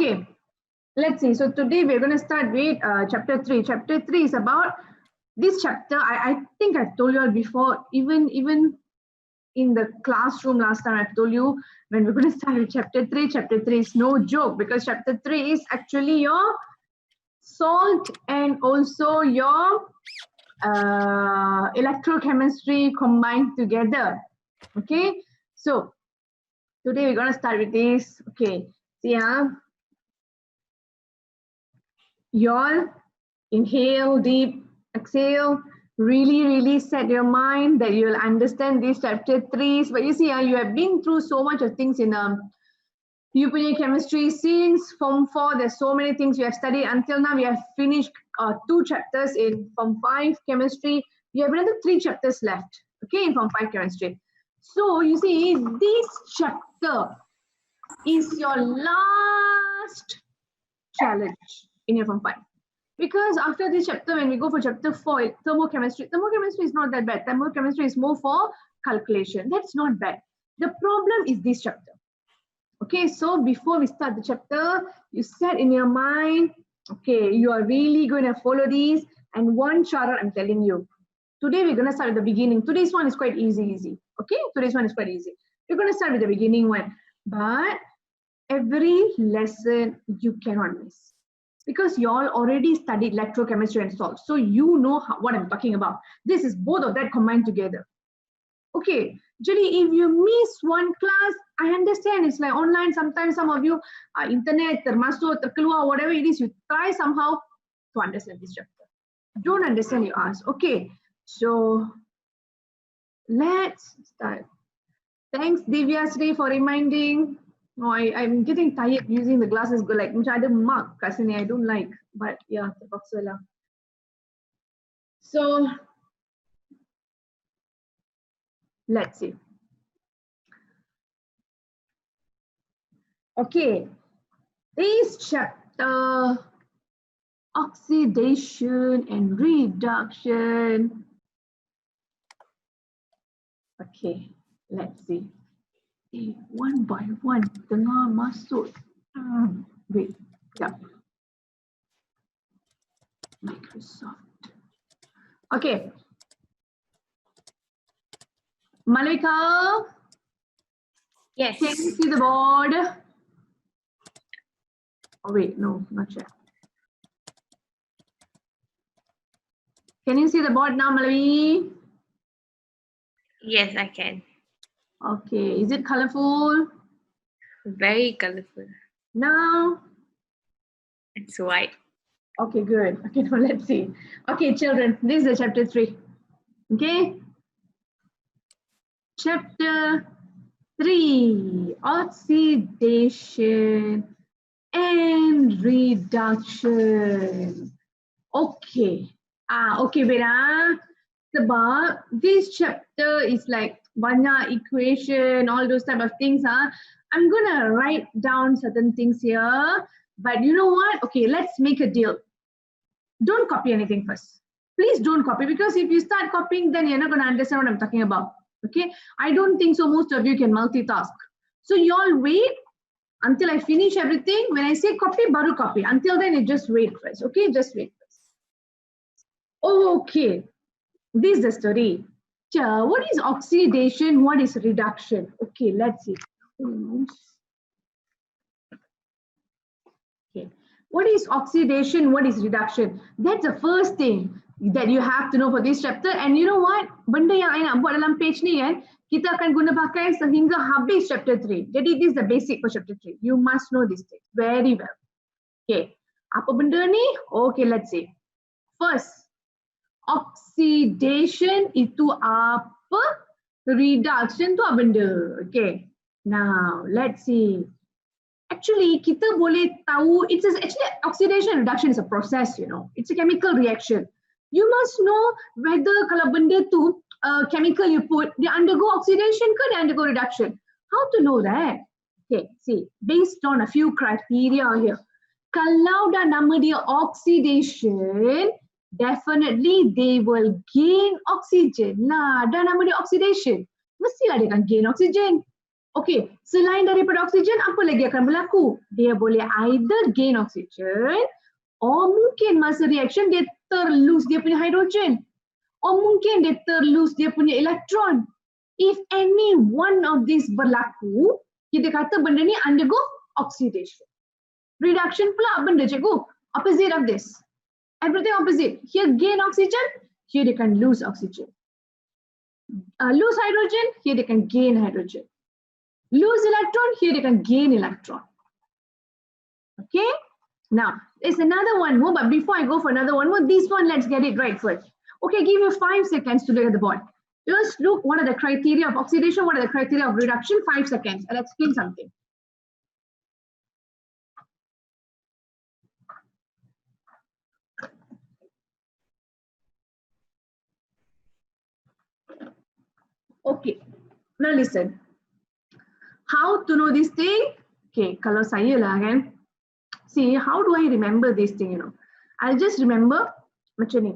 Okay, let's see. So today we're going to start with chapter 3. Chapter 3 is about this chapter. I think I've told you all before, even in the classroom last time I've told you when we're going to start with chapter 3. Chapter 3 is no joke because chapter 3 is actually your salt and also your electrochemistry combined together. Okay, so today we're going to start with this. Okay, see y'all inhale deep, exhale, really set your mind that you'll understand these chapter 3s. But you see, you have been through so much of things in you chemistry since Form 4. There's so many things you have studied. Until now, we have finished 2 chapters in Form 5 chemistry. You have another 3 chapters left, okay, in Form 5 chemistry. So you see, this chapter is your last challenge in your Form 5. Because after this chapter, when we go for chapter 4, thermochemistry is not that bad. Thermochemistry is more for calculation. That's not bad. The problem is this chapter. Okay, so before we start the chapter, you set in your mind, okay, you are really going to follow these. And one chara, I'm telling you, today we're going to start at the beginning. Today's one is quite easy. Okay, today's one is quite easy. We're going to start with the beginning one. But every lesson you cannot miss. Because you all already studied electrochemistry and salt. So you know what I'm talking about. This is both of that combined together. Okay, Jelly, if you miss one class, I understand it's like online. Sometimes some of you, internet, termasuk, terkeluar, whatever it is, you try somehow to understand this chapter. Don't understand, you ask. Okay, so let's start. Thanks, Divya Sri, for reminding. No, I'm getting tired using the glasses. Go like, macam ada mark kat sini. I don't like, but yeah, terpaksa lah. So let's see. Okay, this chapter, oxidation and reduction. Okay, let's see. One by one, tengah masuk. Wait, yeah. Microsoft. Okay. Malika? Yes. Can you see the board? Oh wait, no, not yet. Can you see the board now, Malavi? Yes, I can. Okay, is it colorful? Very colorful. Now? It's white. Okay, good. Okay, now let's see. Okay, children, this is the chapter 3. Okay? Chapter 3, oxidation and reduction. Okay. Okay, wait. Sebab this chapter is like banyak equation, all those type of things. I'm gonna write down certain things here. But you know what? Okay, let's make a deal. Don't copy anything first. Please don't copy, because if you start copying, then you're not gonna understand what I'm talking about. Okay, I don't think so most of you can multitask. So you all wait until I finish everything. When I say copy, baru copy. Until then, you just wait first. Okay, just wait first. Okay, this is the story. What is oxidation? What is reduction? Okay, let's see. Okay, what is oxidation? What is reduction? That's the first thing that you have to know for this chapter. And you know what? Benda yang I nak buat dalam page ni kan, kita akan guna pakai sehingga habis chapter 3. Jadi this is the basic for chapter 3. You must know this thing very well. Okay, apa benda ni? Okay, let's see. First, oxidation itu apa? Reduction tu apa benda? Okay, now let's see. Actually, kita boleh tahu, actually oxidation and reduction is a process, you know. It's a chemical reaction. You must know whether kalau benda tu chemical you put, dia undergo oxidation ke dia undergo reduction. How to know that? Okay, see, based on a few criteria here. Kalau dah nama dia oxidation, definitely they will gain oxygen lah. Dah nama dia oxidation, mestilah dia akan gain oxygen. Okay, selain daripada oksigen, apa lagi akan berlaku? Dia boleh either gain oxygen or mungkin masa reaction dia terlose dia punya hydrogen. Or mungkin dia terlose dia punya elektron. If any one of these berlaku, kita kata benda ni undergo oxidation. Reduction pula benda cikgu, opposite of this. Everything opposite. Here gain oxygen, here they can lose oxygen. Lose hydrogen, here they can gain hydrogen. Lose electron, here they can gain electron. Okay? Now, there's another one more, but before I go for another one more, this one, let's get it right first. Okay, give you 5 seconds to look at the board. Just look what are the criteria of oxidation, what are the criteria of reduction, 5 seconds. I'll explain something. Okay, now listen. How to know this thing? Okay, kalau saya lah kan. See, how do I remember this thing, I'll just remember macam ni.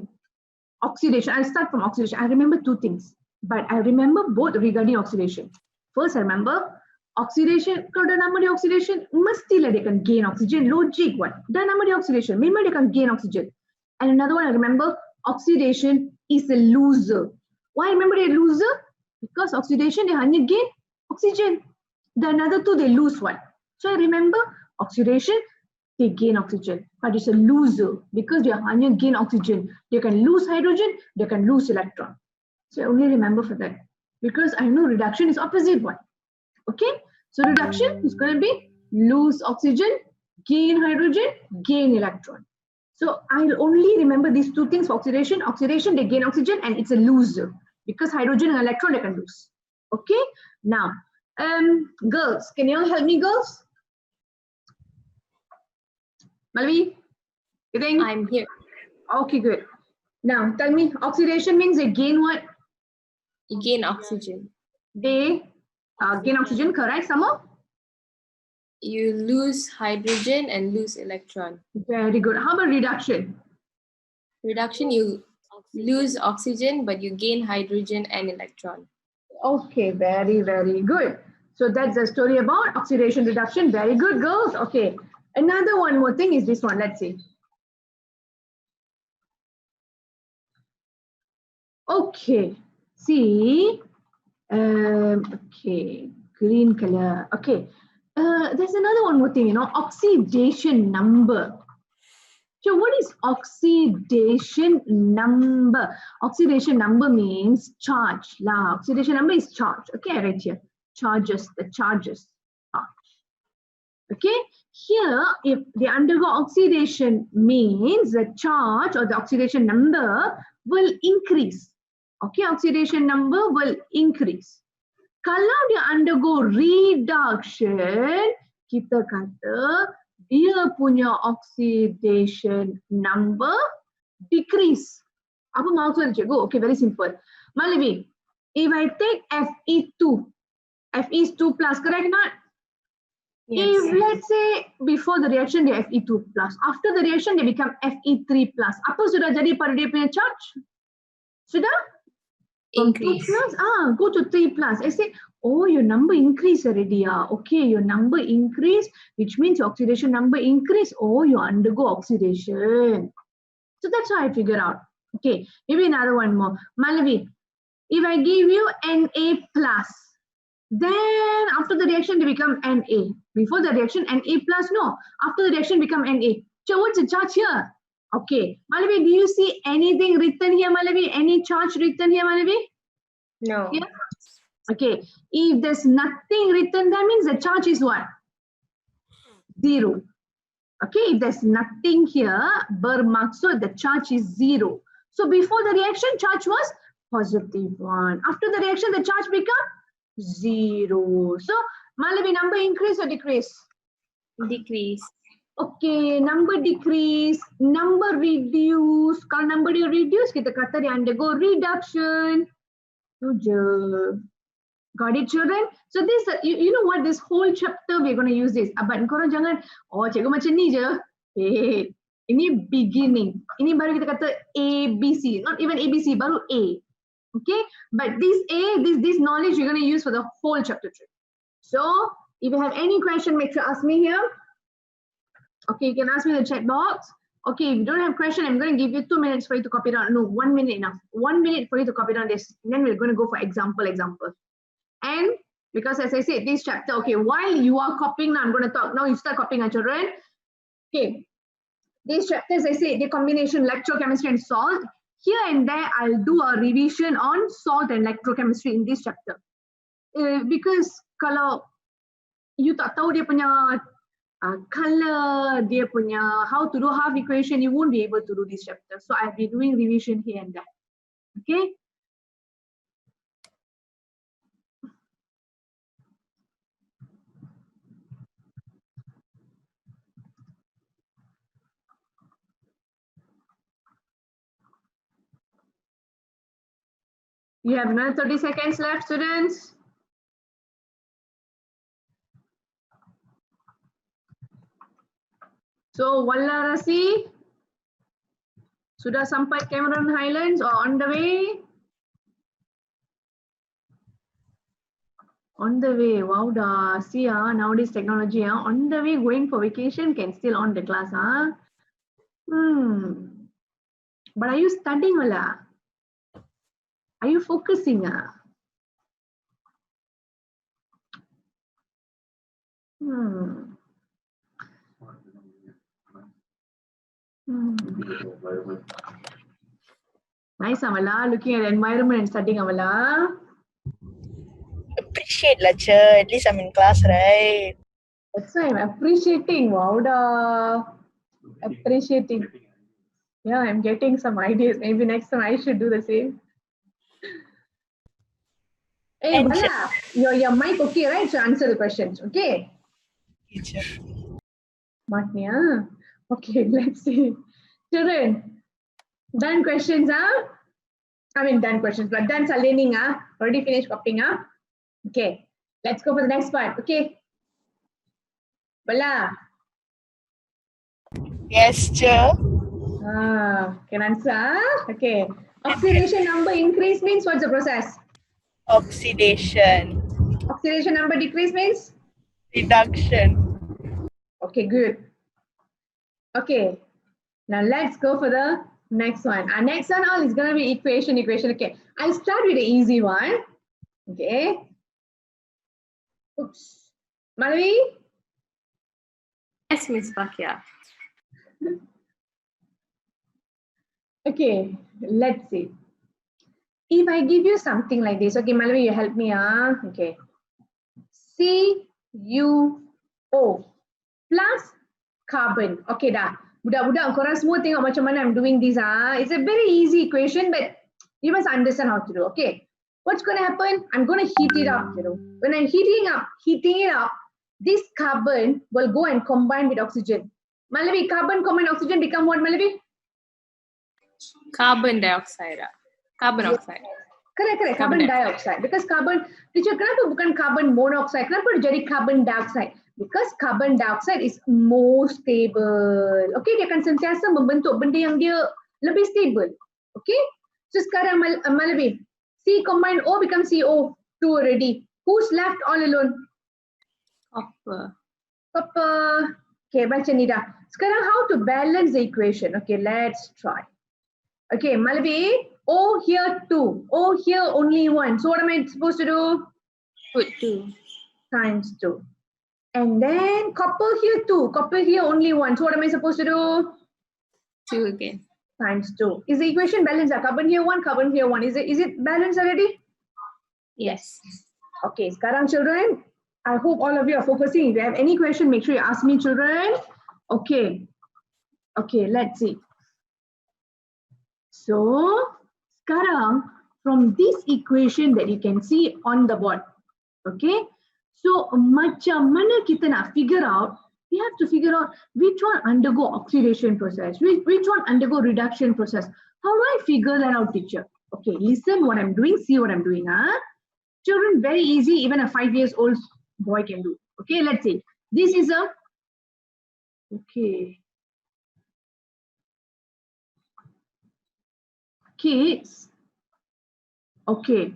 Oxidation, I'll start from oxidation. I remember 2 things, but I remember both regarding oxidation. First, I remember oxidation, kalau dah nama dia oxidation, mestilah dia akan gain oxygen. Logic what? Dah nama dia oxidation, memang dia akan gain oxygen. And another one, I remember oxidation is a loser. Why I remember dia loser? Because oxidation, dia hanya gain oxygen. The another 2, they lose what? So I remember oxidation, they gain oxygen, but it's a loser because they hanya gain oxygen. They can lose hydrogen, they can lose electron. So I only remember for that because I know reduction is opposite one. Okay, so reduction is going to be lose oxygen, gain hydrogen, gain electron. So I'll only remember these 2 things for oxidation. Oxidation, they gain oxygen and it's a loser because hydrogen and electron they can lose. Okay, now girls, can you all help me, girls? Malavi, you think? I'm here. Okay, good. Now tell me, oxidation means they gain what? You gain oxygen. They gain oxygen, correct? Sama? You lose hydrogen and lose electron. Very good. How about reduction? Reduction, you lose oxygen, but you gain hydrogen and electron. Okay, very, very good. So that's the story about oxidation reduction. Very good, girls. Okay. Another one more thing is this one. Let's see. Okay. See. Okay. Green color. Okay. There's another one more thing, oxidation number. So what is oxidation number? Oxidation number means charge. Oxidation number is charge. Okay, right here. Charges, the charges. Okay, here if they undergo oxidation means the charge or the oxidation number will increase. Okay, oxidation number will increase. Kalau dia undergo reduction, kita kata dia punya oxidation number decrease. Apa maksud cikgu? Okay, very simple. Malavi, if I take Fe2, Fe is 2 plus, correct not? Yes. If let's say before the reaction they Fe2 plus, after the reaction they become Fe3 plus. Apa sudah jadi pada dia punya charge? Sudah? From 2 Increase. plus, go to 3 plus. I say, oh, your number increase already. Okay, your number increase, which means your oxidation number increase. Oh, you undergo oxidation. So that's how I figure out. Okay, maybe another one more. Malavi, if I give you Na plus, then after the reaction they become Na. Before the reaction Na plus, no. After the reaction become Na. So what's the charge here? Okay, Malavi, do you see anything written here, Malavi? Any charge written here, Malavi? No. Here? Okay, if there's nothing written, that means the charge is what? 0. Okay, if there's nothing here, bermaksud the charge is 0. So before the reaction, charge was positive 1. After the reaction, the charge become 0. So, Malavi, number increase or decrease? Decrease. Okay, number decrease, number reduce. Kalau number dia reduce, kita kata dia undergo reduction. Tu je. Got it, children? So this, you know what, this whole chapter we're going to use this. But korang jangan, oh cikgu macam ni je. Hey, ini beginning. Ini baru kita kata ABC, not even ABC, baru A. Okay, but this A, this knowledge you're going to use for the whole chapter 3. So if you have any question, make sure ask me here. Okay, you can ask me in the chat box. Okay, if you don't have question, I'm going to give you 2 minutes for you to copy down. No, 1 minute enough. 1 minute for you to copy down this. And then we're going to go for example. And because as I said, this chapter, okay, while you are copying, now I'm going to talk. Now you start copying, children. Okay, these chapters, I say, the combination electrochemistry and salt. Here and there, I'll do a revision on salt and electrochemistry in this chapter. Because kalau you tak tahu dia punya color, dia punya how to do half equation, you won't be able to do this chapter. So I'll be doing revision here and there. Okay. You have another 30 seconds left, students. So Wallarasi sudah sampai Cameron Highlands or on the way? On the way. Wow, da. See, nowadays technology, on the way going for vacation can still on the class, But are you studying, Wala? Are you focusing, Nice, Amala. Looking at the environment and studying, Amala. Appreciate, lecture. At least I'm in class, right? That's why I'm appreciating. Wow, da. Appreciating. Yeah, I'm getting some ideas. Maybe next time I should do the same. Hey, Bala, your mic okay, right? So answer the questions, okay? Teacher. Matnia. Okay, let's see. Children, done questions, I mean, done questions, but done learning, already finished copying, Okay, let's go for the next part, okay? Bala. Yes, teacher. Can answer, okay. Oxidation number increase means what's the process? Oxidation. Oxidation number decrease means? Reduction. Okay, good. Okay, now let's go for the next one. Our next one all is going to be equation. Okay, I'll start with the easy one. Okay. Oops. Malavi? Yes, Miss Bakia. Okay, let's see. If I give you something like this, okay, Malavi, you help me, okay. CuO plus carbon. Okay, dah. Budak-budak, korang semua tengok macam mana I'm doing this. It's a very easy equation, but you must understand how to do. Okay, what's going to happen? I'm going to heat it up. When I'm heating it up, this carbon will go and combine with oxygen. Malavi, carbon combine oxygen become what, Malavi? Carbon dioxide. Carbon oxide. Correct. Carbon dioxide. Because carbon, teacher, kenapa bukan carbon monoxide? Kenapa jadi carbon dioxide? Because carbon dioxide is more stable. Okay, dia akan sentiasa membentuk benda yang dia lebih stable. Okay, so sekarang Malavi, C combine O become CO2 already. Who's left all alone? Copper. Okay, baca ni dah. Sekarang how to balance the equation? Okay, let's try. Okay, Malavi, O here 2, O here only 1. So what am I supposed to do? Put 2. Times 2. And then copper here 2, copper here only 1. So what am I supposed to do? 2 again. Times 2. Is the equation balanced? Carbon here 1, carbon here 1. Is it balanced already? Yes. Okay, sekarang children, I hope all of you are focusing. If you have any question, make sure you ask me, children. Okay, let's see. So, sekarang, from this equation that you can see on the board, okay? So, macam mana kita nak figure out, we have to figure out which one undergo oxidation process, which one undergo reduction process. How do I figure that out, teacher? Okay, listen what I'm doing, see what I'm doing. Children, very easy, even a 5-year-old boy can do. Okay, let's see. This is a, okay. Kids, okay.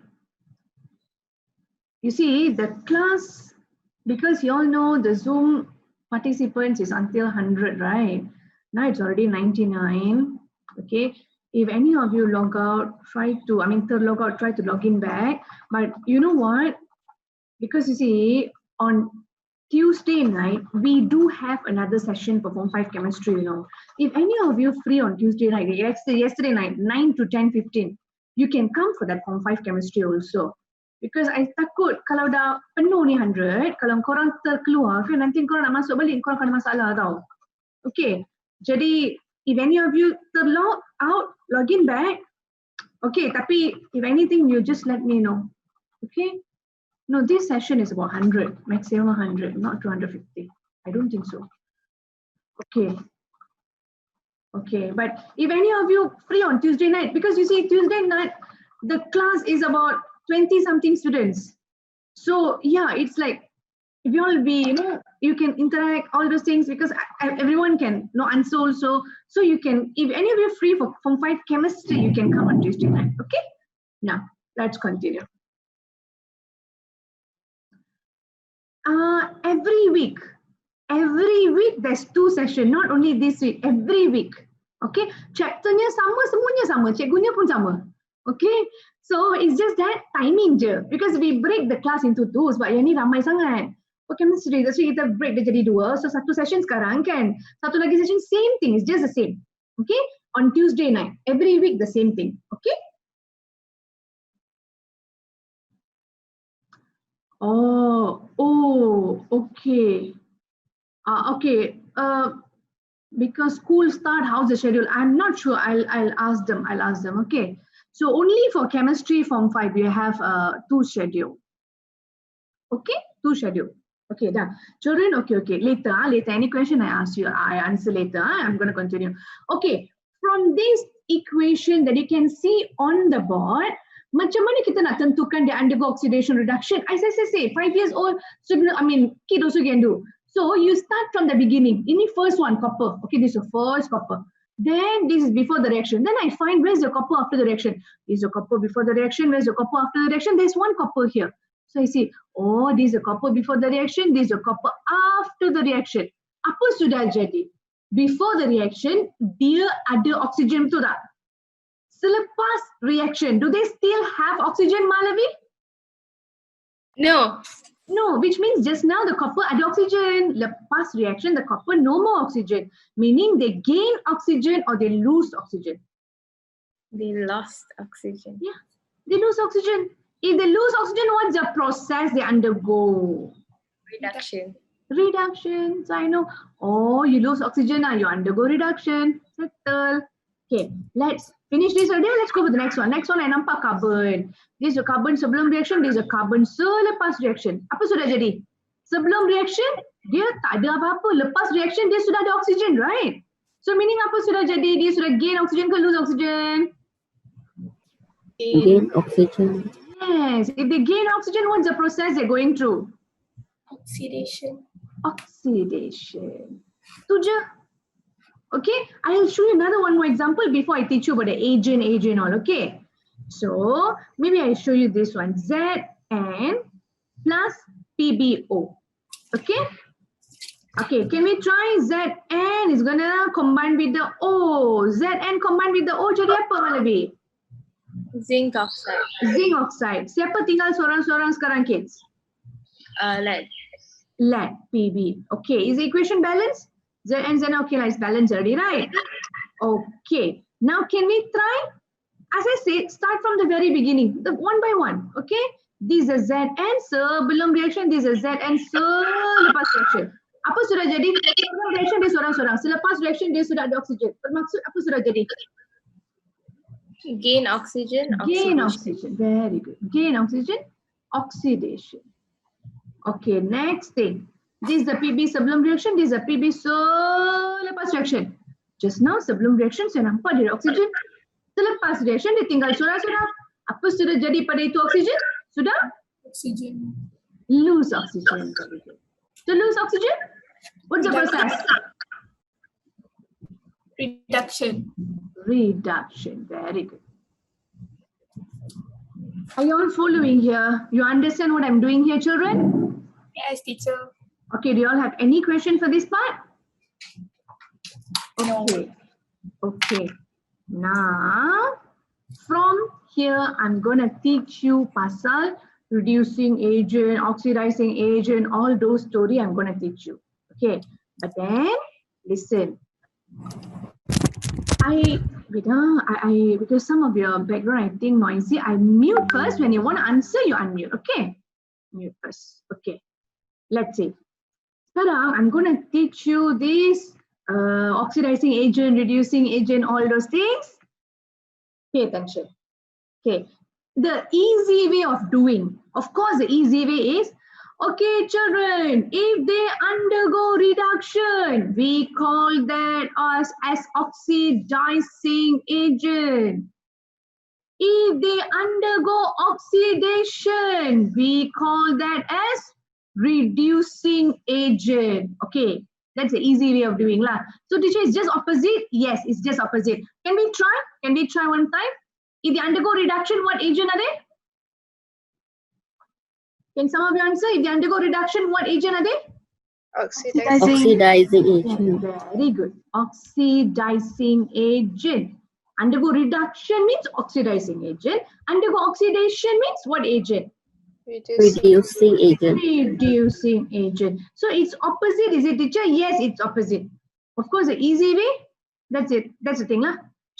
You see, the class because you all know the Zoom participants is until 100, right? Now it's already 99. Okay. If any of you log out, log out, try to log in back. But you know what? Because you see, on Tuesday night, we do have another session for Form 5 chemistry, you know. If any of you free on Tuesday night, yesterday night, 9 to 10:15, you can come for that Form 5 chemistry also. Because I takut kalau dah penuh ni 100, kalau korang terkeluar, kan nanti korang nak masuk balik, korang akan ada masalah tau. Okay, jadi if any of you terlog out, log in back. Okay, tapi if anything, you just let me know. Okay? No, this session is about 100, maximum 100, not 250. I don't think so. Okay. Okay, but if any of you free on Tuesday night, because you see Tuesday night, the class is about 20 something students. So yeah, it's like, if you all be, you know, you can interact, all those things, because everyone can answer also. So you can, if any of you free for Form 5 chemistry, you can come on Tuesday night, okay? Now, let's continue. Every week there's 2 sessions, not only this week, every week. Okay, chapternya sama, semuanya sama, cikgunya pun sama. Okay, so it's just that timing je, because we break the class into 2 sebab yang ni ramai sangat. For chemistry, so kita break dia jadi 2, so 1 session sekarang kan, 1 lagi session, same thing, it's just the same. Okay, on Tuesday night, every week the same thing. Okay. Okay. Okay. Because school start, how's the schedule? I'm not sure. I'll ask them. Okay. So only for chemistry Form 5, you have 2 schedule. Okay, 2 schedule. Okay, done. Children, okay. Later, any question I ask you, I answer later. I'm going to continue. Okay, from this equation that you can see on the board, macam mana kita nak tentukan dia undergo oxidation reduction? As I say, 5 years old student, kid also can do. So you start from the beginning. Ini first one, copper. Okay, this is the first copper. Then this is before the reaction. Then I find where's the copper after the reaction? This is the copper before the reaction. Where's the copper after the reaction? There's one copper here. So I see, this is the copper before the reaction. This is the copper after the reaction. Apa sudah jadi? Before the reaction, dia ada oxygen, betul tak? Selepas reaction, do they still have oxygen, Malavi? No. No, which means just now the copper had oxygen. Lepas reaction, the copper no more oxygen. Meaning they gain oxygen or they lose oxygen. They lost oxygen. Yeah, they lose oxygen. If they lose oxygen, what's the process they undergo? Reduction. Reduction. So I know, you lose oxygen, you undergo reduction. Settle. Okay, let's finish this already. Let's go to the next one. Next one, I nampak carbon. This is a carbon sebelum reaction. This is a carbon selepas reaction. Apa sudah jadi? Sebelum reaction, dia tak ada apa-apa. Lepas reaction, dia sudah ada oxygen, right? So meaning apa sudah jadi? Dia sudah gain oxygen ke lose oxygen? Gain oxygen. Yes. If they gain oxygen, what's the process they're going through? Oxidation. Oxidation. Tu je. Okay, I'll show you another one more example before I teach you about the agent all, okay? So, maybe I show you this one, Zn plus PbO, okay? Okay, can we try Zn is gonna combine with the O. Zn combined with the O jadi apa, Malavi? Zinc oxide. Zinc oxide. Siapa tinggal seorang-seorang sekarang, kids? Lead. Lead, Pb. Okay, is the equation balanced? Zn, okay, it's balanced already, right? Okay, now can we try? As I said, start from the very beginning, the one by one, okay? This is Zn sebelum reaction, this is Zn selepas reaction. Apa sudah jadi? Sebelum reaction dia seorang-seorang, selepas reaction dia sudah ada oxygen. Bermaksud apa sudah jadi? Gain oxygen. Gain oxygen, very good. Gain oxygen, oxidation. Okay, next thing. This is the Pb sebelum reaction, this is the Pb selepas reaction. Just now sebelum reaction saya nampak dia ada oxygen. Selepas reaction dia tinggal seorang-seorang. Apa sudah jadi pada itu oxygen? Sudah? Oxygen. Lose oxygen. To lose oxygen, what's the process? Reduction. Reduction, very good. Are you all following here? You understand what I'm doing here, children? Yes, teacher. Okay, do you all have any question for this part? No. Okay. Okay. Now, from here, I'm going to teach you pasal reducing agent, oxidizing agent, all those story I'm going to teach you. Okay. But then, listen. Because some of your background, I think noisy. I mute first. When you want to answer, you unmute. Okay. Mute first. Okay. Let's see. Sekarang, I'm going to teach you this oxidizing agent, reducing agent, all those things. Pay attention. Okay. The easy way of doing, of course, the easy way is, okay, children, if they undergo reduction, we call that as oxidizing agent. If they undergo oxidation, we call that as reducing agent. Okay, that's the easy way of doing lah. So teacher, is just opposite? Yes, it's just opposite. Can we try? Can we try one time? If they undergo reduction, what agent are they? Can some of you answer? If they undergo reduction, what agent are they? Oxidizing agent. Very good. Oxidizing agent. Undergo reduction means oxidizing agent. Undergo oxidation means what agent? Reducing agent. Reducing agent. So it's opposite, is it, teacher? Yes, it's opposite. Of course, the easy way, that's it. That's the thing.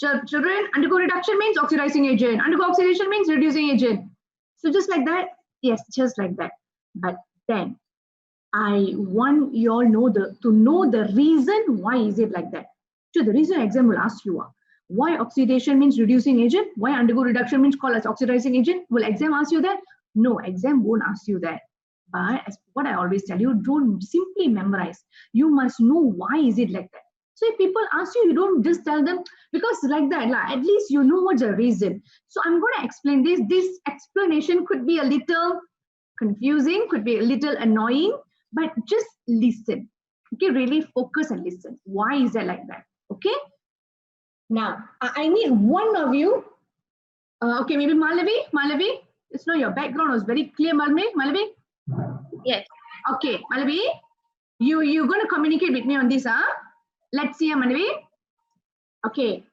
Children, undergo reduction means oxidizing agent. Undergo oxidation means reducing agent. So just like that, yes, just like that. But then, I want you all to know the reason why is it like that. So the reason exam will ask you why oxidation means reducing agent, why undergo reduction means called as oxidizing agent. Will exam ask you that? No, exam won't ask you that. But as what I always tell you, don't simply memorize. You must know why is it like that. So if people ask you, you don't just tell them because like that, at least you know what's the reason. So I'm going to explain this. This explanation could be a little confusing, could be a little annoying, but just listen. Okay, really focus and listen. Why is that like that? Okay. Now, I need one of you. Okay, maybe Malavi. It's not your background was very clear, Malavi. Yes. Okay, Malavi, you're going to communicate with me on this, huh? Let's see, Malavi. Okay,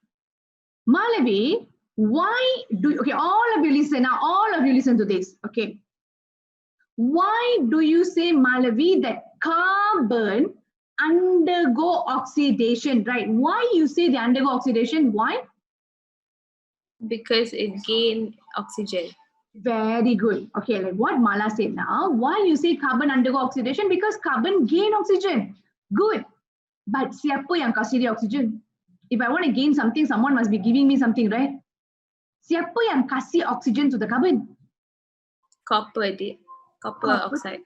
Malavi, okay, all of you listen now. All of you listen to this. Okay, why do you say, Malavi, that carbon undergo oxidation, right? Why you say they undergo oxidation? Why? Because it gained oxygen. Very good. Okay, like what Mala said now. Why you say carbon undergo oxidation? Because carbon gain oxygen. Good. But siapa yang kasih dia oxygen? If I want to gain something, someone must be giving me something, right? Siapa yang kasih oxygen to the carbon? Copper oxide.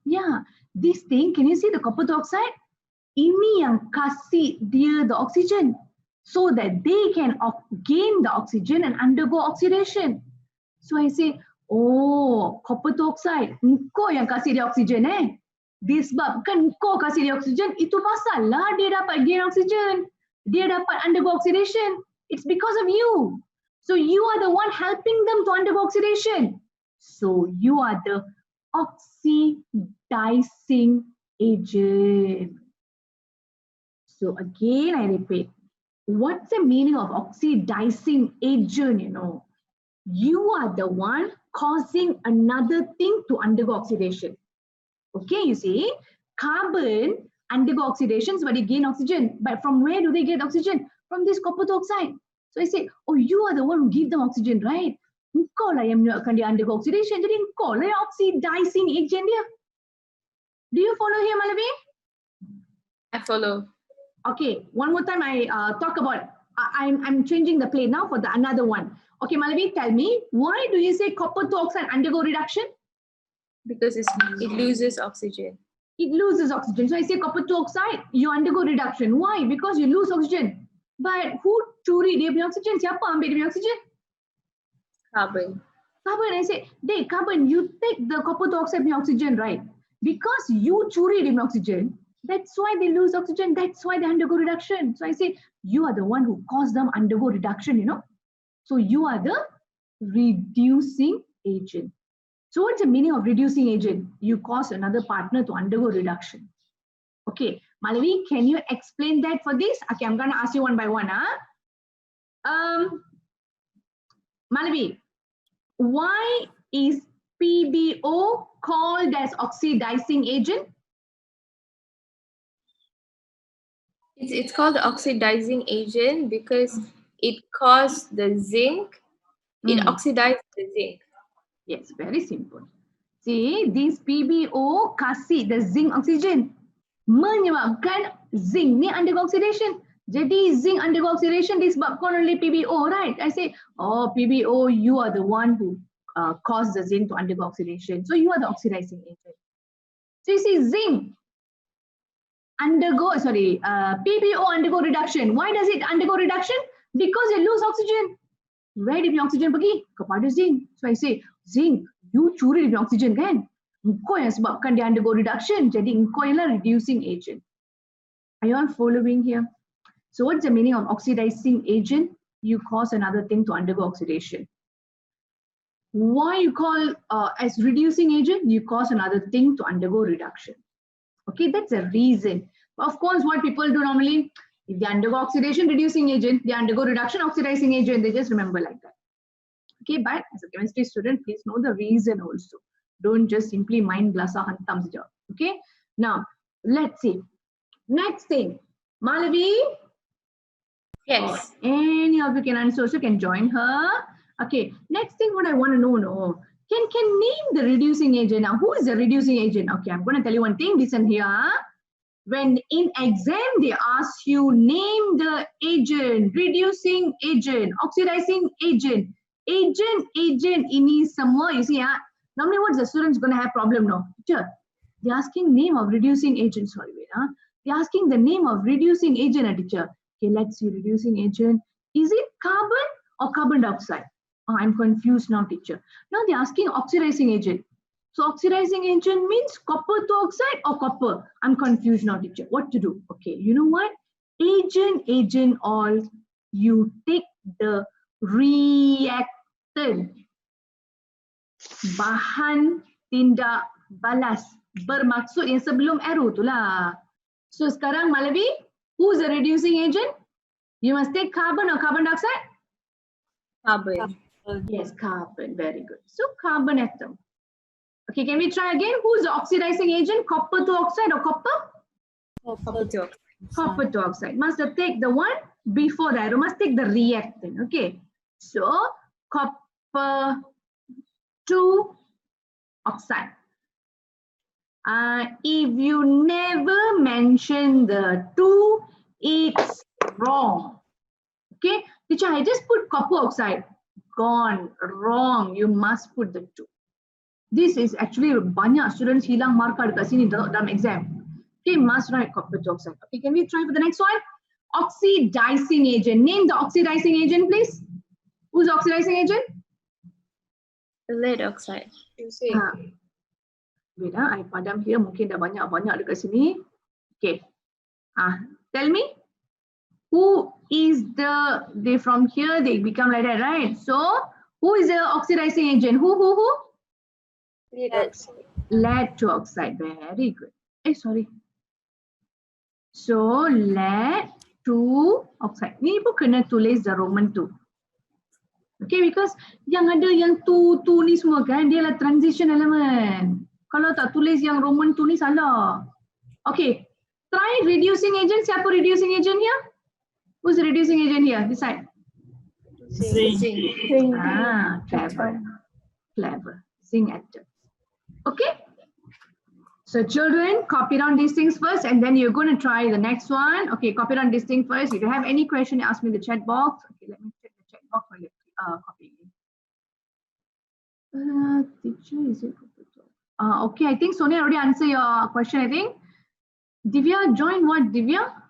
Yeah. This thing, can you see the copper dioxide? Ini yang kasih dia the oxygen so that they can gain the oxygen and undergo oxidation. So I say, oh, copper dioxide, engkau yang kasih dia oxygen Disebabkan engkau kasih dia oxygen, itu pasal lah dia dapat gain oxygen. Dia dapat undergo oxidation. It's because of you. So you are the one helping them to undergo oxidation. So you are the oxidizing agent. So again, I repeat, what's the meaning of oxidizing agent, You are the one causing another thing to undergo oxidation. Okay, you see, carbon undergo oxidations, but they gain oxygen. But from where do they get oxygen? From this copper dioxide. So I say, oh, you are the one who give them oxygen, right? Engkau lah yang menyebabkan dia undergo oxidation. Jadi engkau lah yang oxidizing agent dia. Do you follow here, Malavi? I follow. Okay, one more time I talk about, I'm changing the play now for the another one. Okay, Malavi, tell me, why do you say copper dioxide undergo reduction? Because it loses oxygen. It loses oxygen. So I say copper dioxide, you undergo reduction. Why? Because you lose oxygen. But who curi dia punya oxygen? Siapa ambil dia punya oxygen? Carbon. Carbon, I say, carbon, you take the copper dioxide punya oxygen, right? Because you curi dia punya oxygen, that's why they lose oxygen. That's why they undergo reduction. So I say, you are the one who caused them undergo reduction, So you are the reducing agent. So what's the meaning of reducing agent? You cause another partner to undergo reduction. Okay, Malavi, can you explain that for this? Okay, I'm going to ask you one by one. Malavi, why is PBO called as oxidizing agent? It's called oxidizing agent because it caused the zinc, it oxidized the zinc. Yes, very simple. See, this PBO kasih the zinc oxygen menyebabkan zinc ni undergo oxidation. Jadi zinc undergo oxidation disebabkan oleh PBO, right? I say, oh PBO, you are the one who caused the zinc to undergo oxidation. So you are the oxidizing agent. So you see zinc PBO undergo reduction. Why does it undergo reduction? Because it lose oxygen. Where did the oxygen pergi? Kepada zinc. So I say, zinc, you curi dia oxygen kan? Engkau yang sebabkan dia undergo reduction. Jadi engkau ialah reducing agent. Are you all following here? So what's the meaning of oxidizing agent? You cause another thing to undergo oxidation. Why you call as reducing agent? You cause another thing to undergo reduction. Okay, that's a reason. Of course, what people do normally, if they undergo oxidation, reducing agent, they undergo reduction, oxidizing agent, they just remember like that. Okay, but as a chemistry student, please know the reason also. Don't just simply mind glasa hantam saja. Okay, now let's see. Next thing, Malavi. Yes. Any of you can answer, so can join her. Okay, next thing what I want to know, can name the reducing agent. Now, who is the reducing agent? Okay, I'm going to tell you one thing, listen here. When in exam, they ask you name the agent, reducing agent, oxidizing agent, agent ini semua, you see, normally what's the students going to have problem now? Teacher, they're asking name of reducing agent, sorry, wait, they're asking the name of reducing agent, teacher. Okay, let's see, reducing agent. Is it carbon or carbon dioxide? Oh, I'm confused now, teacher. Now they're asking oxidizing agent. So oxidizing agent means copper to oxide or copper? I'm confused now, teacher. What to do? Okay, you know what? Agent, all. You take the reactant. Bahan tindak balas. Bermaksud yang sebelum arrow tu lah. So sekarang Malavi, who's the reducing agent? You must take carbon or carbon dioxide? Carbon. Yes, carbon. Very good. So carbon atom. Okay, can we try again? Who's the oxidizing agent? Copper to oxide or copper? Copper to oxide. Copper to oxide. Must take the one before the arrow. Must take the reactant. Okay. So copper to oxide. If you never mention the two, it's wrong. Okay. Teacher, I just put copper oxide. Gone. Wrong. You must put the two. This is actually banyak students hilang markah dekat sini dalam exam. Okay, must write copper to oxide. Okay, can we try for the next one? Oxidizing agent. Name the oxidizing agent, please. Who's the oxidizing agent? Lead oxide. Wait, I padam here. Mungkin dah banyak dekat sini. Okay. Tell me. Who is they from here, they become like that, right? So, who is the oxidizing agent? Who? Lead oxide. Lead to oxide. Very good. Sorry. So, lead to oxide. Ni pun kena tulis the Roman 2. Okay, because yang ada yang tu ni semua kan, dia lah transition element. Kalau tak tulis yang Roman 2 ni salah. Okay, try reducing agent. Siapa reducing agent here? Who's the reducing agent here? This side. Zinc. Clever. Zinc atom. Okay. So children, copy down these things first and then you're going to try the next one. Okay, copy down this thing first. If you have any question, ask me in the chat box. Okay, let me check the chat box while you're copying. Teacher, is it? Okay, I think Sonia already answered your question, I think. Divya, join what, Divya?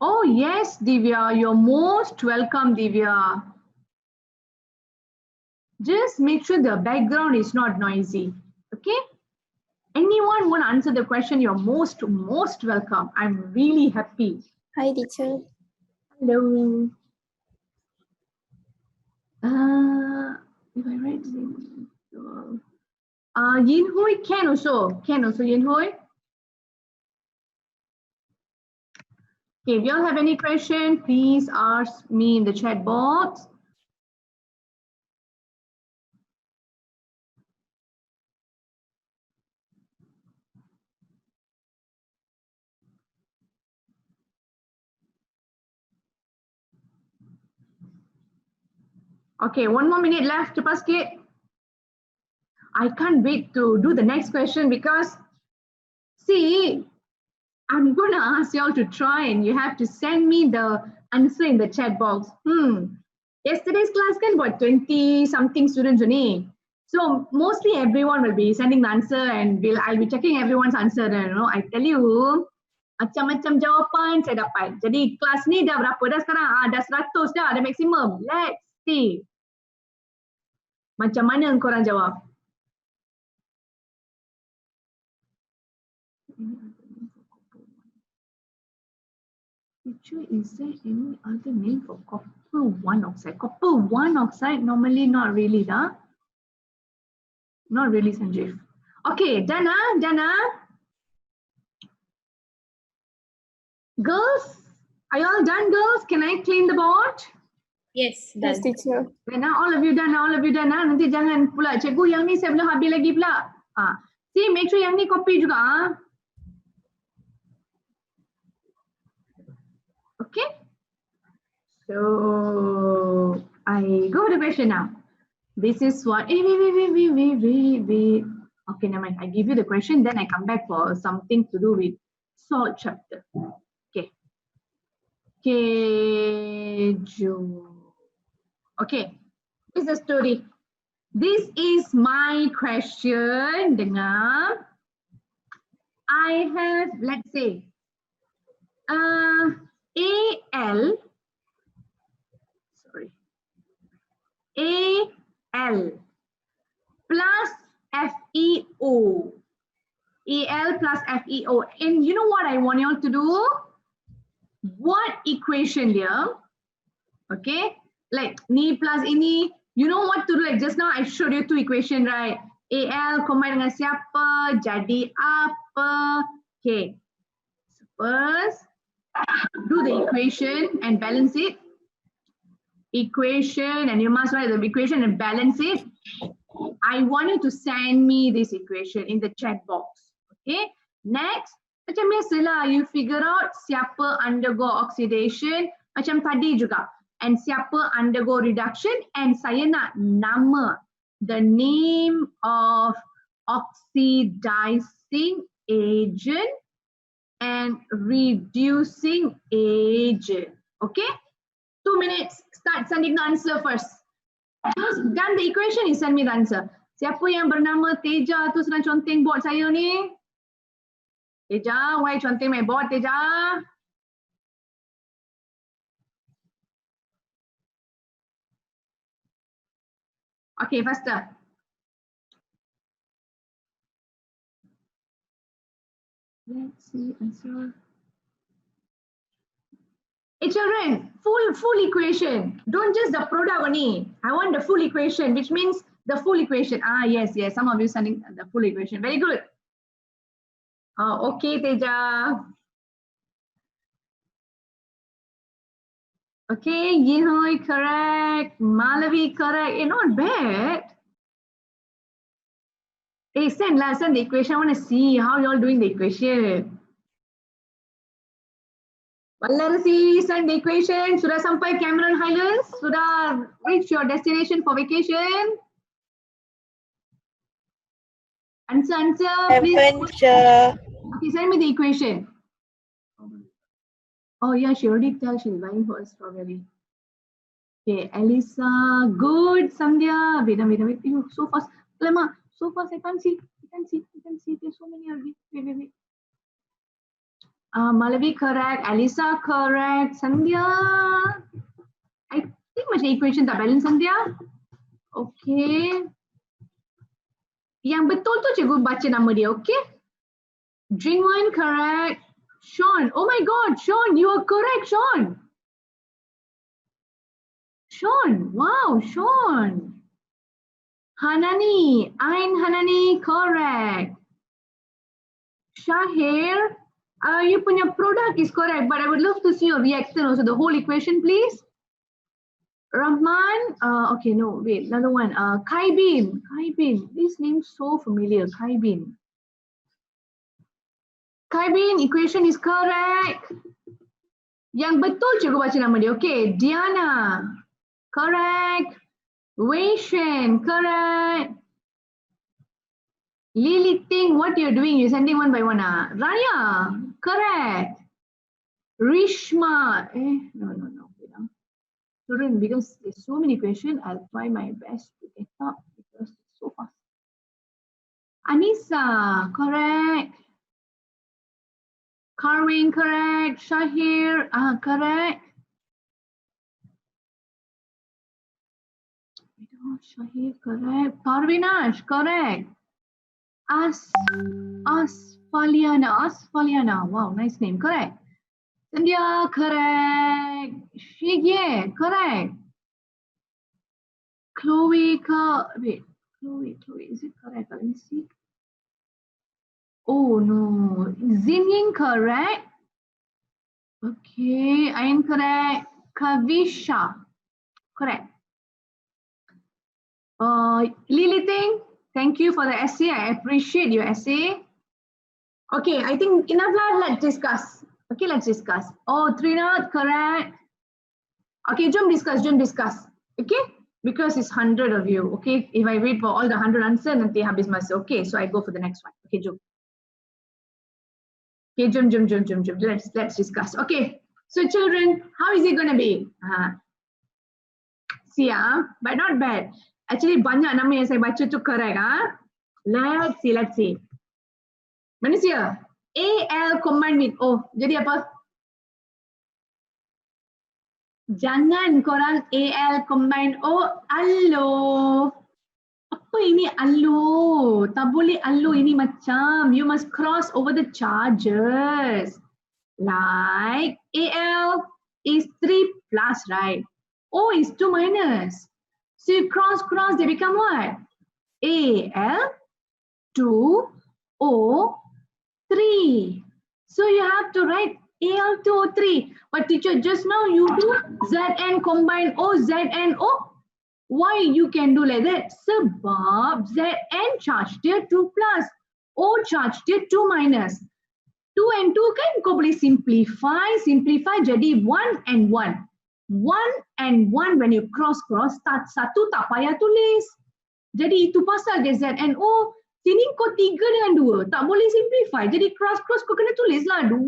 Oh, yes, Divya, you're most welcome, Divya. Just make sure the background is not noisy, okay? Anyone want to answer the question, you're most welcome. I'm really happy. Hi, teacher. Hello. If I write Yin Hui can also Yin Hui. Okay, if you all have any question, please ask me in the chat box. Okay, 1 more minute left, cepat sikit. I can't wait to do the next question because, see, I'm going to ask you all to try and you have to send me the answer in the chat box. Yesterday's class can about 20 something students only. So mostly everyone will be sending the answer and I'll be checking everyone's answer. You know, I tell you, macam-macam jawapan saya dapat. Jadi kelas ni dah berapa dah sekarang? Dah 100 dah, dah maksimum. Let's see. Macam mana korang jawab? Teacher, is there any other name for copper 1 oxide? Copper 1 oxide, normally not really, huh? Not really, Sanjeev. Okay, done, huh? Done, huh? Girls, are you all done, girls? Can I clean the board? Yes, done. Yes, teacher. Then all of you done, all of you done. Nanti jangan pula, cikgu yang ni saya belum habis lagi pula. See, make sure yang ni copy juga. Okay. So, I go to the question now. This is what, wait. Okay, never mind. I give you the question, then I come back for something to do with salt chapter. Okay. Okay, this is the story. This is my question. Dengar. I have, let's say, AL plus FeO. Al plus FeO. And you know what I want you all to do? What equation here? Okay, like ni plus ini, you know what to do? Like just now I showed you two equations, right? Al combine dengan siapa, jadi apa? Okay, so first do the equation and balance it. Equation, and you must write the equation and balance it. I want you to send me this equation in the chat box. Okay, next, macam biasalah, you figure out siapa undergo oxidation, macam tadi juga. And siapa undergo reduction, and saya nak nama, the name of oxidizing agent and reducing agent. Okay, 2 minutes, start sending the answer first. Just done the equation, you send me the answer. Siapa yang bernama Teja tu sedang conteng board saya ni? Teja, why conteng my board, Teja? Okay, faster. Let's see answer. Hey children, full equation. Don't just the product only. I want the full equation, which means the full equation. Yes. Some of you sending the full equation. Very good. Okay, Teja. Okay, Yinhoi correct. Malavi correct. Not bad. Hey, send the equation. I want to see how you all doing the equation. Valarasi, send the equation. Sudah sampai Cameron Highlands? Sudah reach your destination for vacation? Answer, please. Adventure. Okay, send me the equation. Oh yeah, she already tell she's buying for a strawberry. Okay, Elisa, good. Sandhya, wait. You so fast. Lema, so fast. I can't see. There's so many already. Wait. Malavi correct, Alisa correct, Sandhya. I think macam equation tak balance Sandhya. Okay. Yang betul tu cikgu baca nama dia, okay? Drink wine correct. Sean, oh my God, Sean, you are correct, Sean. Sean, wow, Sean. Hanani, Ain Hanani, correct. Shahir, you punya product is correct, but I would love to see your reaction also. The whole equation, please. Rahman, okay, no, wait, another one. Kaibin, Kaibin, this name so familiar, Kaibin. Kaibin, equation is correct. Yang betul cikgu baca nama dia, okay. Diana, correct. Wei Xuan, correct. Lily Ting, what you're doing? You're sending one by one. Raya, correct. Rishma, no. Children, because there's so many questions, I'll try my best to get up because it's so fast. Anissa, correct. Carwin, correct. Shahir, correct. Shahir, correct. Parvinash, correct. Asfaliana, wow, nice name, correct. Sandhya, correct. Shigye, correct. Chloe, Chloe, is it correct? Let me see. Oh no, Zinyin, correct. Okay, I am correct. Kavisha, correct. Lily Ting, thank you for the essay. I appreciate your essay. Okay, I think enough lah. Let's discuss. Okay, let's discuss. Oh, Trinath, correct. Okay, jom discuss. Okay, because it's 100 of you. Okay, if I wait for all the 100 answers, nanti habis masa. Okay, so I go for the next one. Okay, jom. Okay, jom. Let's discuss. Okay, so children, how is it going to be? See, but not bad. Actually, banyak nama yang saya baca tu correct. Let's see. Manusia, AL combined with O. Jadi apa? Jangan korang AL combined O. Allo. Apa ini allo? Tak boleh allo ini macam. You must cross over the charges. Like AL is 3 plus, right? O is 2 minus. So you cross, they become what? AL 2 O 3. So you have to write AL2O3. But teacher, just now you do ZN combine O, ZN O. Why you can do like that? Sebab ZN charge dia 2 plus, O charge dia 2 minus. 2 and 2 kan kau boleh simplify jadi 1 and 1. 1 and 1 when you cross, start satu tak payah tulis. Jadi itu pasal dia ZN O. Sini kau 3 dengan 2. Tak boleh simplify. Jadi cross kau kena tulis lah 2.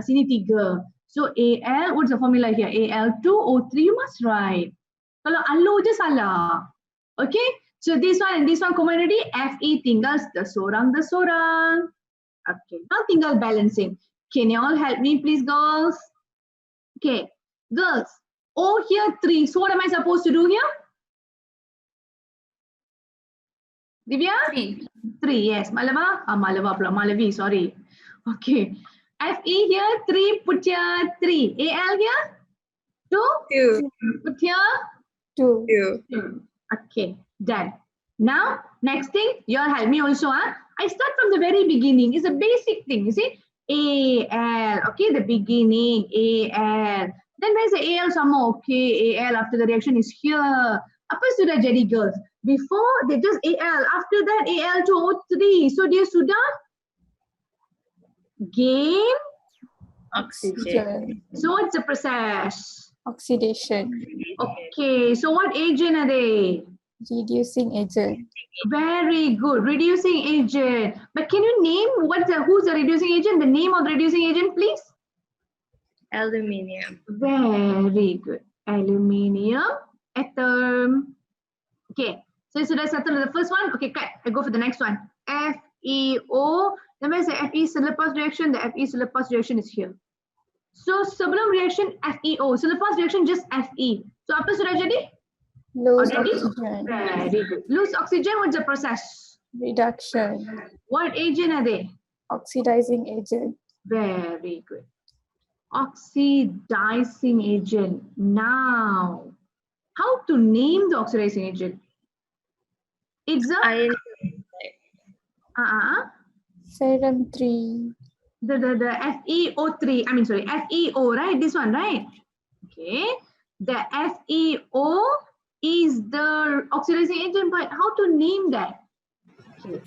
Sini 3. So AL, what's the formula here? AL2O3 you must write. Kalau allo je salah. Okay. So this one and this one combined already. FE tinggal seorang. Okay. Now tinggal balancing. Can you all help me please girls? Okay. Girls. O here 3. So what am I supposed to do here? Divya? 3, yes. Malava? Malava pula. Malavi, sorry. Okay. FE here, 3, put here 3. AL here? 2? 2. Put here? 2. Okay, done. Now, next thing, you all help me also. I start from the very beginning. It's a basic thing, you see? AL, okay, the beginning, AL. Then there's the AL some more. Okay, AL after the reaction is here. Apa sudah jadi girls? Before they just AL, after that AL2O3. So dia sudah gain oxygen. So what's the process? Oxidation. Okay, so what agent are they? Reducing agent. Very good, reducing agent. But can you name who's the reducing agent? The name of the reducing agent, please? Aluminium. Very good. Aluminium atom. Okay, so sudah settle the first one. Okay, cut. I go for the next one. FeO Then where's the Fe selepas reaction? The Fe selepas reaction is here. So sebelum reaction FeO, selepas reaction just Fe. So apa sudah jadi? Lose Already? oxygen. Very good. Lose oxygen, what's the process? Reduction. What agent are they? Oxidizing agent. Very good. Oxidizing agent. Now, how to name the oxidizing agent? It's a Iron. Serum 3. the FeO3. I mean, sorry, FeO, right? This one, right? Okay. The FeO is the oxidizing agent, but how to name that? Okay.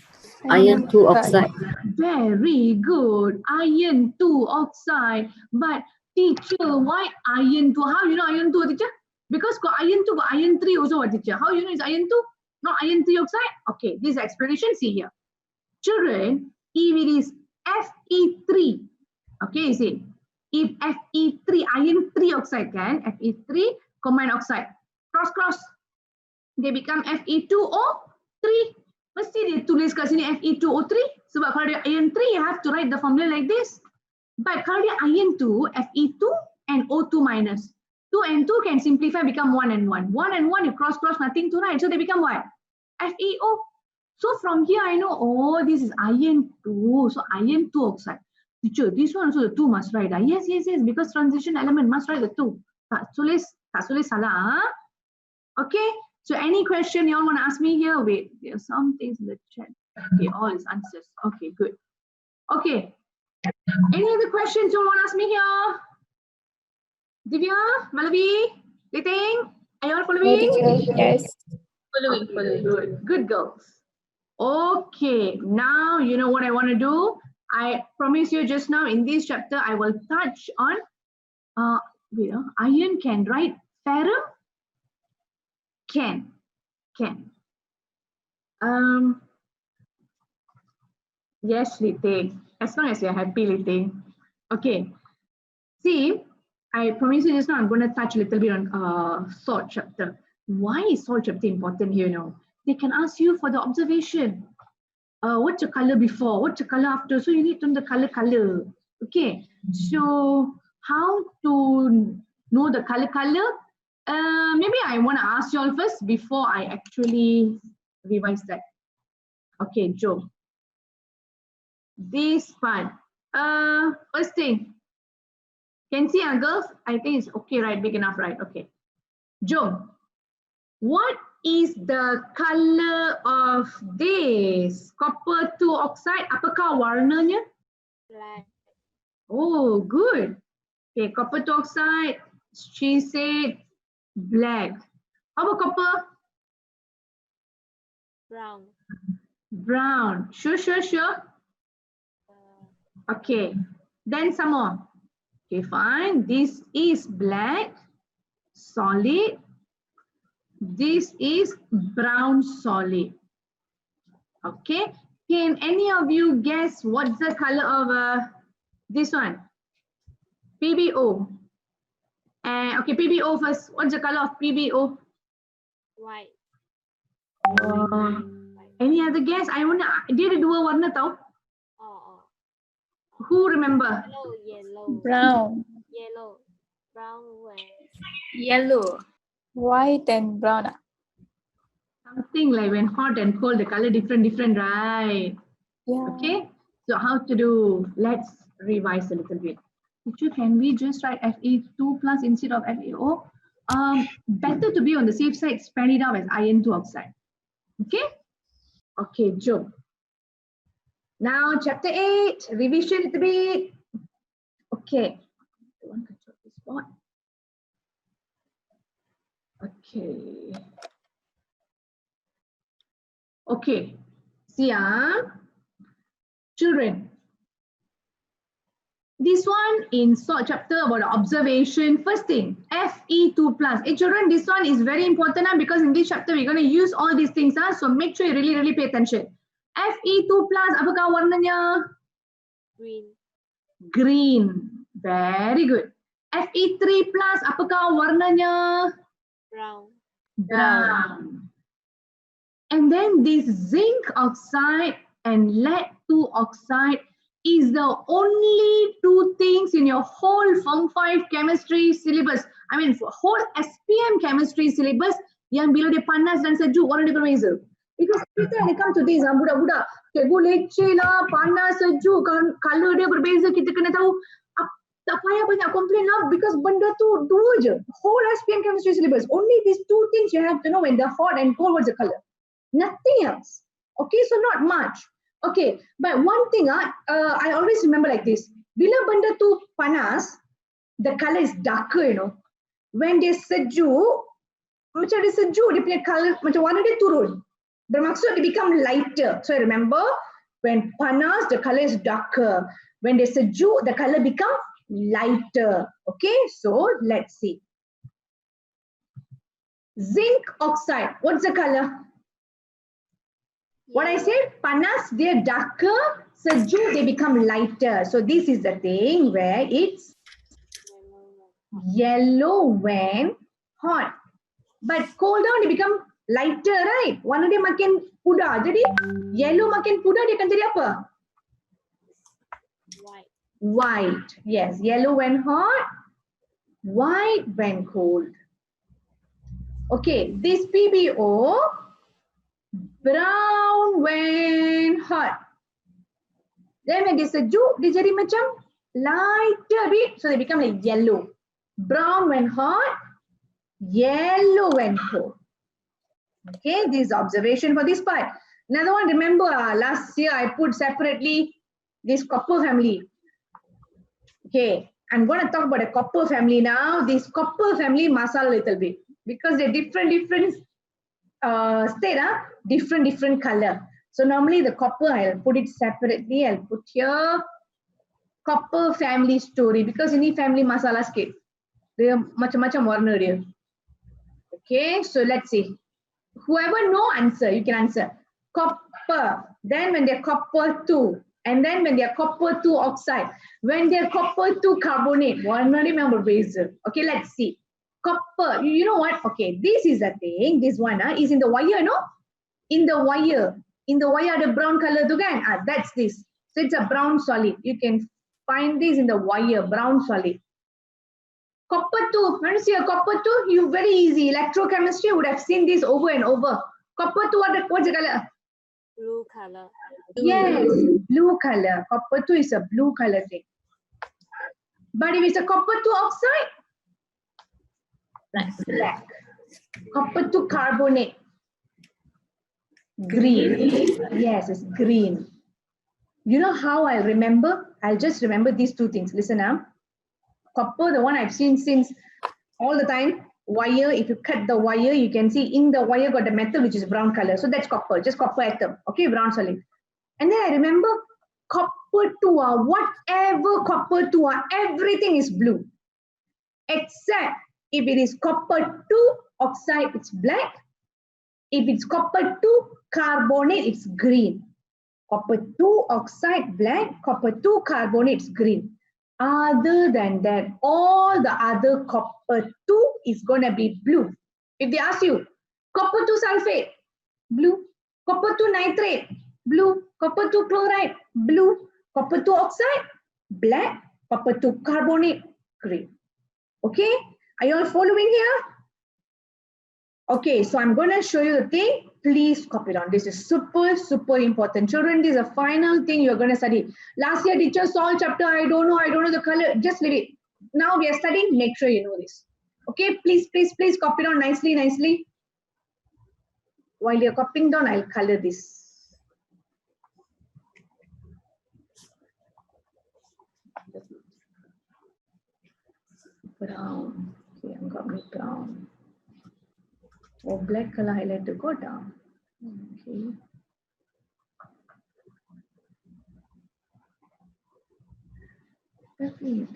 Iron 2 oxide. Very good. Iron 2 oxide. But teacher, why iron 2? How you know iron 2, teacher? Because got iron 2, got iron 3 also, what teacher? How you know it's iron 2? Not iron 3 oxide? Okay, this explanation, see here. Children, if it is Fe3, okay, you see, if Fe3, iron 3 oxide can, Fe3 combined oxide, cross, they become Fe2O3. Mesti dia tulis kat sini Fe2O3 sebab kalau dia iron 3 you have to write the formula like this. But kalau dia iron 2, Fe2 and O2 minus. 2 and 2 can simplify become 1 and 1. 1 and 1 you cross nothing to write, so they become what? FeO. So from here I know, oh, this is iron 2, so iron 2 oxide. Teacher, this one also the 2 must write. Yes, because transition element must write the 2. Tak tulis salah. Okay. So any question you all want to ask me here? Wait, there are some things in the chat. Okay, all is answers. Okay, good. Okay. Any other questions you all want to ask me here? Divya, Malavi, Liting, are you all following? Yes. Following. Good girls. Okay, now you know what I want to do. I promise you just now in this chapter I will touch on iron can write ferrum. Can. Yes, Liting. As long as you're happy, Liting. Okay. See, I promise you just now I'm going to touch a little bit on salt chapter. Why is salt chapter important here now? They can ask you for the observation. What's your color before? What's your color after? So you need to know the color. Okay. So how to know the color? Maybe I want to ask you all first before I actually revise that. Okay, Joe. This part. First thing. Can see girls? I think it's okay, right? Big enough, right? Okay. Joe, what is the color of this copper 2 oxide? Apakah warnanya? Black. Oh, good. Okay, copper 2 oxide. She said black. How about copper? Brown. Brown. Sure. Okay. Then some more. Okay, fine. This is black, solid. This is brown, solid. Okay. Can any of you guess what's the color of this one? PbO. Okay, PbO first. What's the color of PbO? White. Any other guess? Dia ada dua warna tau. Oh. Who remember? Yellow. Brown. Yellow. Brown. Yellow. White and brown. Something like when hot and cold, the color different, right? Yeah. Okay. So how to do? Let's revise a little bit. Teacher, can we just write Fe2 plus instead of FeO? Better to be on the safe side, spell it out as iron 2 oxide. Okay? Okay, Joe. Now, chapter 8, revision a little bit. Okay. I want to control this spot. Okay. Okay. See, children. This one in salt chapter about observation. First thing, Fe2 plus. Hey children, this one is very important because in this chapter we're going to use all these things. So make sure you really pay attention. Fe2 plus, apakah warnanya? Green. Green. Very good. Fe3 plus, apakah warnanya? Brown. Brown. And then this zinc oxide, and lead-2 oxide is the only two things in your whole Form 5 chemistry syllabus. I mean, for whole SPM chemistry syllabus yang bila dia panas dan sejuk, warna dia berbeza. Because kita when it comes to this, budak-budak, cikgu leceh lah, panas, sejuk, color dia berbeza, kita kena tahu. Tak payah banyak complain lah because benda tu dua je. Whole SPM chemistry syllabus, only these two things you have to know when they're hot and cold, what's the color. Nothing else. Okay, so not much. Okay, but one thing I always remember like this. Bila benda tu panas, the color is darker, you know. When dia sejuk, macam dia sejuk, dia punya color, macam warna dia turun. Bermaksud dia become lighter. So remember, when panas, the color is darker. When dia sejuk, the color become lighter. Okay, so let's see. Zinc oxide, what's the color? What I said, panas dia darker, sejuk they become lighter. So this is the thing where it's yellow when hot. But cold down they become lighter, right? Warna dia makin pudar. Jadi yellow makin pudar dia akan jadi apa? White. White. Yes, yellow when hot, white when cold. Okay, this PBO, brown when hot. Then when dia sejuk, dia jadi macam lighter bit, so they become like yellow. Brown when hot, yellow when cold. Okay, this observation for this part. Another one, remember last year I put separately this copper family. Okay, I'm going to talk about a copper family now. This copper family masala a little bit because they're different state, different color. So normally the copper, I'll put it separately. I'll put here copper family story because ini family masala sikit. Dia macam-macam warna dia. Okay, so let's see. Whoever know answer, you can answer. Copper. Then when they're copper 2. And then when they're copper 2 oxide. When they're copper 2 carbonate. Warna dia memang berbeza. Okay, let's see. Copper. You know what? Okay, this is the thing. This one is in the wire, no? In the wire. In the wire, the brown color tu kan? That's this. So it's a brown solid. You can find this in the wire, brown solid. Copper 2, when you see a copper 2, you very easy. Electrochemistry would have seen this over and over. Copper 2, what's the color? Blue color. Yes, blue color. Copper 2 is a blue color thing. But if it's a copper 2 oxide, that's black. Copper 2 carbonate, green. Yes, it's green. You know how I remember? I'll just remember these two things. Listen now. Copper, the one I've seen since all the time. Wire, if you cut the wire, you can see in the wire got the metal which is brown color. So that's copper, just copper atom. Okay, brown solid. And then I remember copper 2, whatever copper 2, everything is blue. Except if it is copper 2 oxide, it's black. If it's copper 2 carbonate, it's green. Copper 2 oxide, black. Copper 2 carbonate, it's green. Other than that, all the other copper 2 is going to be blue. If they ask you, copper 2 sulfate, blue. Copper 2 nitrate, blue. Copper 2 chloride, blue. Copper 2 oxide, black. Copper 2 carbonate, green. Okay, are you all following here? Okay, so I'm going to show you the thing. Please copy down. This is super, super important. Children, this is a final thing you're going to study. Last year, teacher saw chapter, I don't know the color. Just leave it. Now we are studying. Make sure you know this. Okay, please copy down nicely. While you're copying down, I'll color this. Brown. Okay, I've got me brown. Oh, black color highlighter go down. Okay. That's it.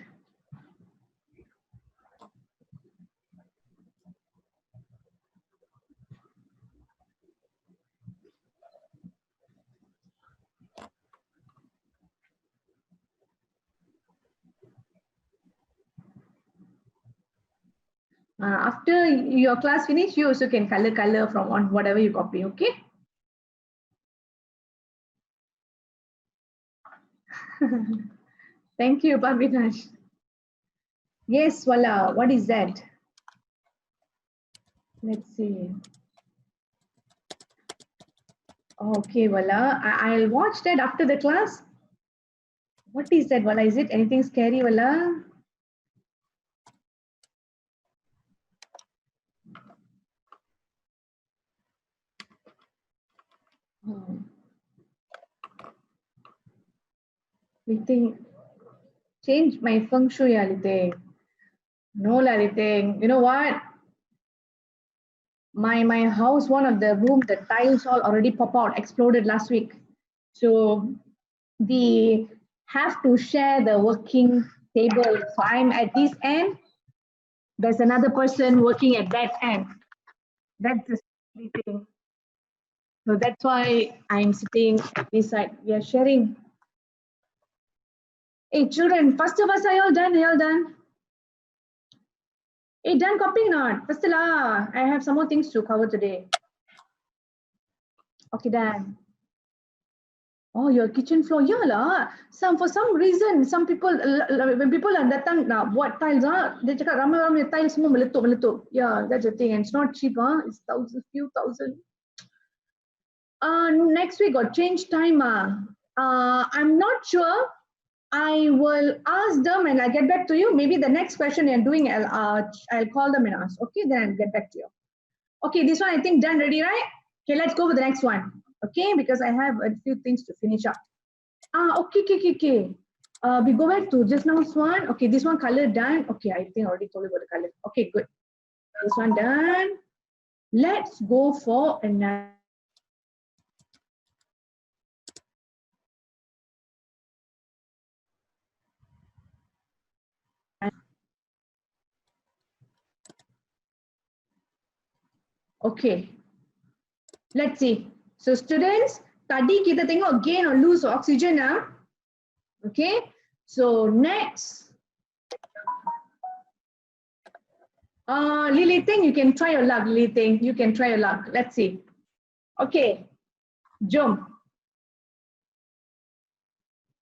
After your class finish, you also can color from on whatever you copy, okay? Thank you, Pavinash. Yes, Wala, what is that? Let's see. Okay, Wala, I'll watch that after the class. What is that, Wala? Is it anything scary, Wala? Oh. Liting, change my feng shui, Liting. No, Liting. You know what? My house, one of the room, the tiles all already pop out, exploded last week. So we have to share the working table. So I'm at this end. There's another person working at that end. That's the thing. So that's why I'm sitting at this side. We are sharing. Hey, children, first of us, are you all done? Are you all done? Hey, done copying not? First lah, I have some more things to cover today. Okay, done. Oh, your kitchen floor, yeah lah. For some reason, some people when people are datang nak buat tiles dia cakap ramai-ramai tiles semua meletup. Yeah, that's the thing. And it's not cheap It's few thousand. Next week got change time I'm not sure. I will ask them and I'll get back to you. Maybe the next question you're doing, I'll call them and ask. Okay, then I'll get back to you. Okay, this one I think done, ready, right? Okay, let's go with the next one. Okay, because I have a few things to finish up. Okay. We go back to just now's one. Okay, this one color done. Okay, I think I already told you about the color. Okay, good. This one done. Let's go for another. Okay, let's see. So students, tadi kita tengok gain or lose oxygen Okay, so next. Lily Ting, you can try your luck. Lily Ting, you can try your luck. Let's see. Okay, jump.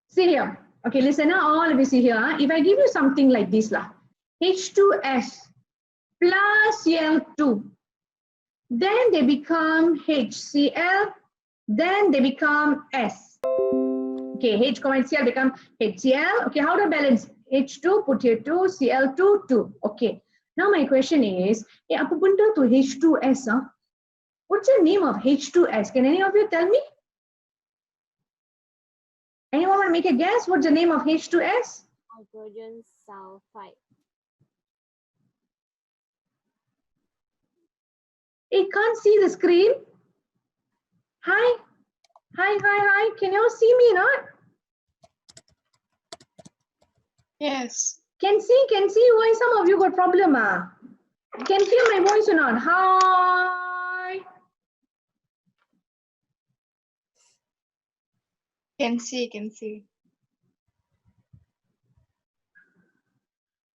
See here. Okay, listen all of you see here. If I give you something like this H2S plus Cl2, then they become HCl, then they become S. Okay, H and Cl become HCl. Okay, how to balance? H2, put here 2, Cl2, 2. Okay, now my question is, apa benda tu H2S? What's the name of H2S? Can any of you tell me? Anyone want to make a guess? What's the name of H2S? Hydrogen sulfide. I can't see the screen. Hi. Can you all see me not? Yes. Can see. Why some of you got problem Can hear my voice or not? Hi. Can see.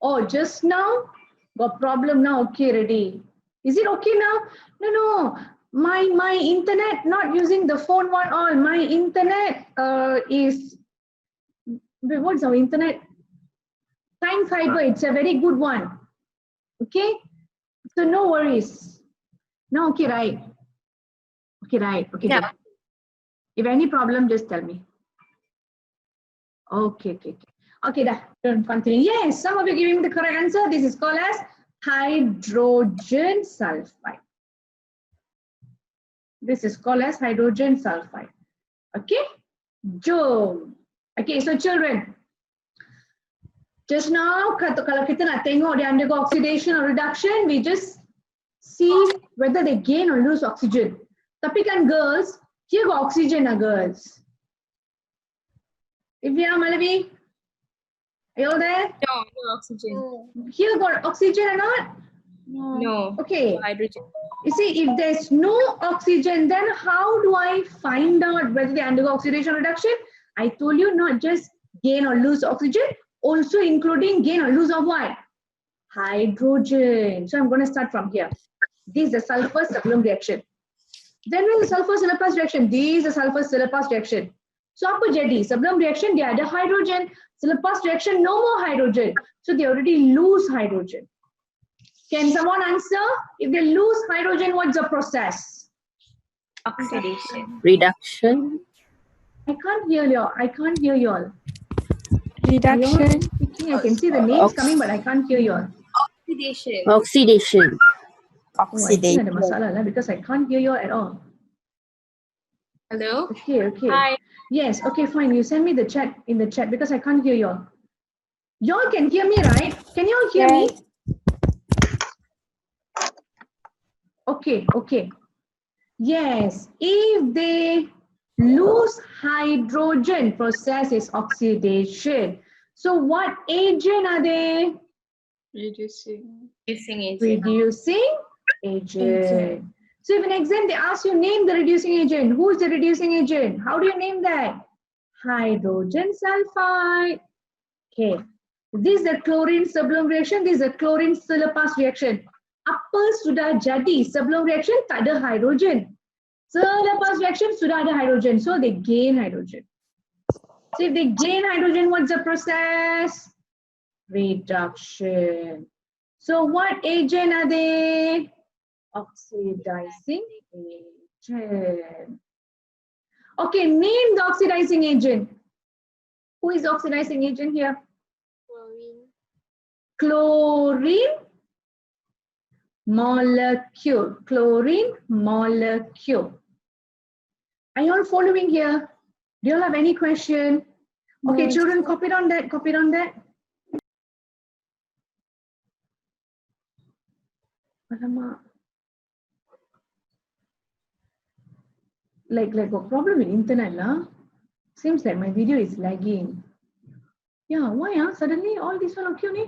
Oh, just now? Got problem now. Okay, ready. Is it okay now? No. My internet, not using the phone one all. My internet is, what's our internet? Time fiber, it's a very good one. Okay? So no worries. No, okay, right. Okay, Yeah. good. If any problem, just tell me. Okay. Okay, don't continue. Yes, some of you giving the correct answer. This is called as hydrogen sulfide. This is called as hydrogen sulfide. Okay? Jom. Okay, so children, just now, kalau kita nak tengok dia undergo oxidation or reduction, we just see whether they gain or lose oxygen. Tapi kan girls, here got oxygen girls. Divya, Malavi, are you all there? No oxygen. Here got oxygen or not? No. Okay. Hydrogen. You see, if there's no oxygen, then how do I find out whether they undergo oxidation or reduction? I told you not just gain or lose oxygen, also including gain or lose of what? Hydrogen. So I'm going to start from here. This is the sulfur sebelum reaction. Then when the sulfur Silla reaction, this is the sulfur Silla reaction. So apa jadi? Sebelum reaction dia ada hydrogen. Selepas reaction no more hydrogen. So they already lose hydrogen. Can someone answer? If they lose hydrogen, what's the process? Oxidation. Reduction. I can't hear you. I can't hear you all. Reduction. Speaking, I can see the names coming, but I can't hear you all. Oxidation. Oxidation. Oh, I think ada masalah lah because I can't hear you all at all. Hello? Okay, okay. Hi. Yes, okay, fine. You send me the chat in the chat because I can't hear you all. Y'all can hear me, right? Can you all hear me? Okay, okay. Yes, if they lose hydrogen, process is oxidation. So what agent are they? Reducing. Reducing agent. Reducing agent. So if an exam they ask you name the reducing agent, who is the reducing agent? How do you name that? Hydrogen sulfide. Okay. This is the chlorine sebelum reaction. This is the chlorine selepas reaction. Apa sudah jadi sebelum reaction? Tak ada hydrogen. Selepas reaction sudah ada hydrogen. So they gain hydrogen. So if they gain hydrogen, what's the process? Reduction. So what agent are they? Oxidizing agent. Okay, name the oxidizing agent. Who is the oxidizing agent here? Chlorine. Chlorine molecule. Chlorine molecule. Are you all following here? Do you all have any question? Okay, children, copy on that. Copy on that. Alamak. Like got problem with internet lah. Seems like my video is lagging. Yeah, why suddenly all this one okay only?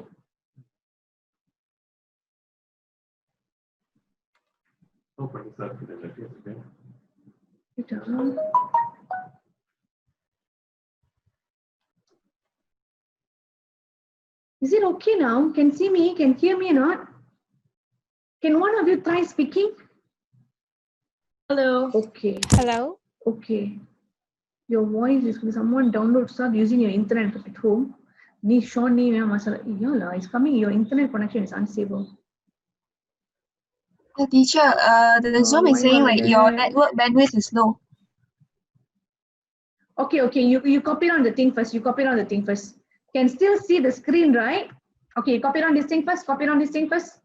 Is it okay now? Can see me? Can hear me or not? Can one of you try speaking? Hello. Okay. Hello. Okay. Your voice is someone download, start using your internet at home. Ni Sean ni masalah. Yalah, it's coming. Your internet connection is unstable. The teacher, the Zoom is saying like your network bandwidth is low. Okay, okay. You copy on the thing first. You copy on the thing first. Can still see the screen, right? Okay, copy on this thing first. Copy on this thing first.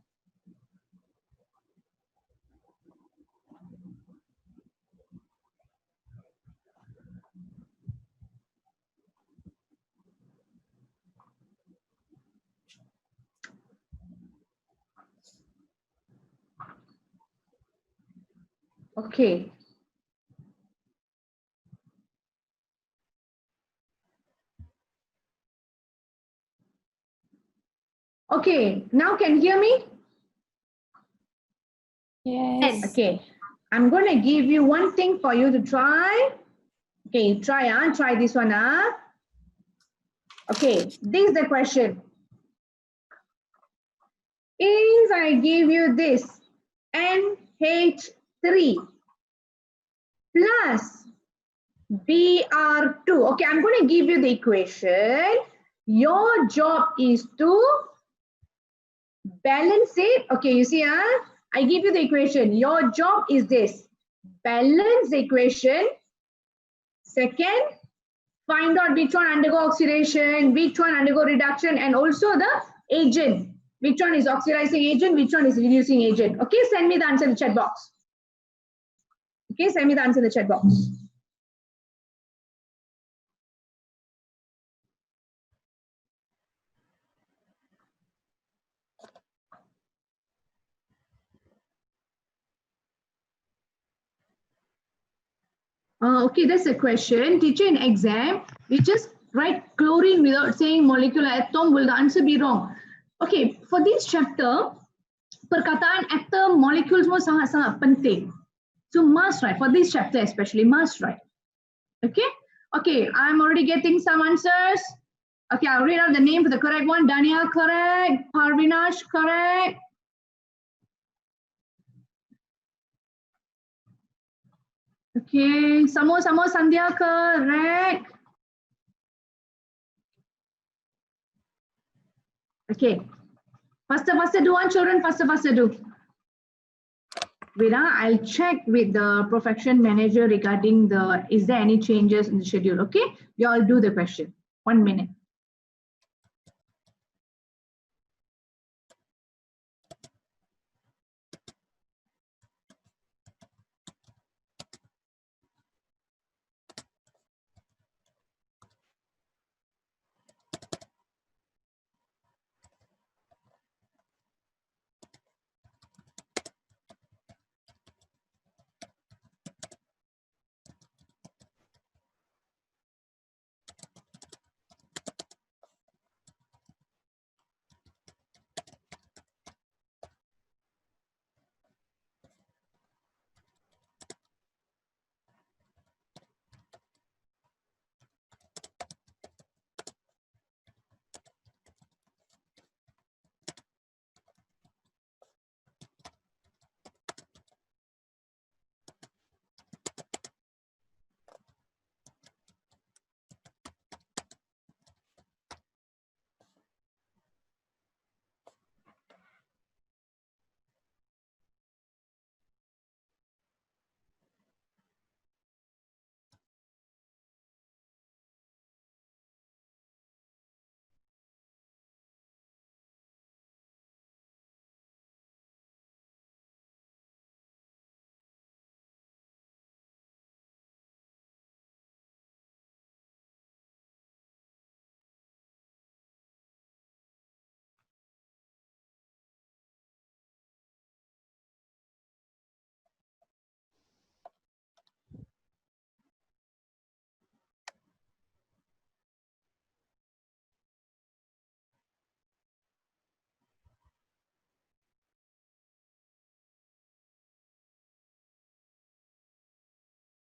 Okay. Okay, now can you hear me? Yes. Okay, I'm going to give you one thing for you to try. Okay, try this one. Okay, this is the question. If I give you this NH3 plus Br2. Okay, I'm going to give you the equation. Your job is to balance it. Okay, you see, I give you the equation. Your job is this. Balance the equation. Second, find out which one undergo oxidation, which one undergo reduction, and also the agent. Which one is oxidizing agent, which one is reducing agent. Okay, send me the answer in the chat box. Okay, send me the answer in the chat box. Okay, that's a question. Teacher, in exam, we just write chlorine without saying molecular atom. Will the answer be wrong? Okay, for this chapter, perkataan atom, molecules semua sangat-sangat penting. So must write, for this chapter especially, must write. Okay? Okay, I'm already getting some answers. Okay, I'll read out the name for the correct one. Daniel, correct. Parvinash, correct. Okay, sama Sandhya correct. Okay, faster do on children, faster do. Wait, I'll check with the profession manager regarding is there any changes in the schedule, okay? You all do the question. 1 minute.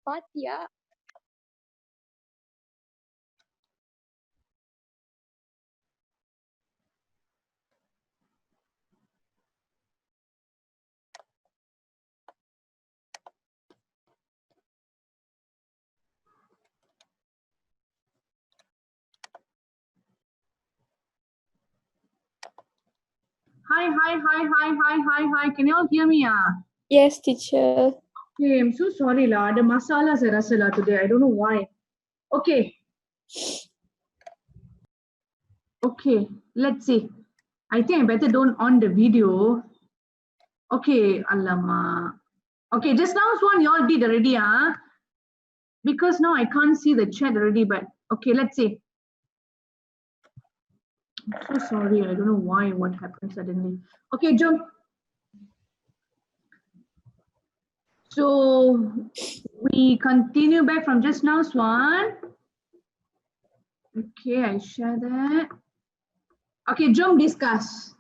Fatia. Hi. Can you all hear me? Yes, teacher. Okay, I'm so sorry, la. The masalas are rasala today. I don't know why. Okay. Okay, let's see. I think I better don't on the video. Okay, Allama. Okay, just now one you all did already, because now I can't see the chat already, but okay, let's see. I'm so sorry, I don't know why, what happened suddenly. Okay, jump. So we continue back from just now, Swan. Okay, I share that. Okay, jump discuss.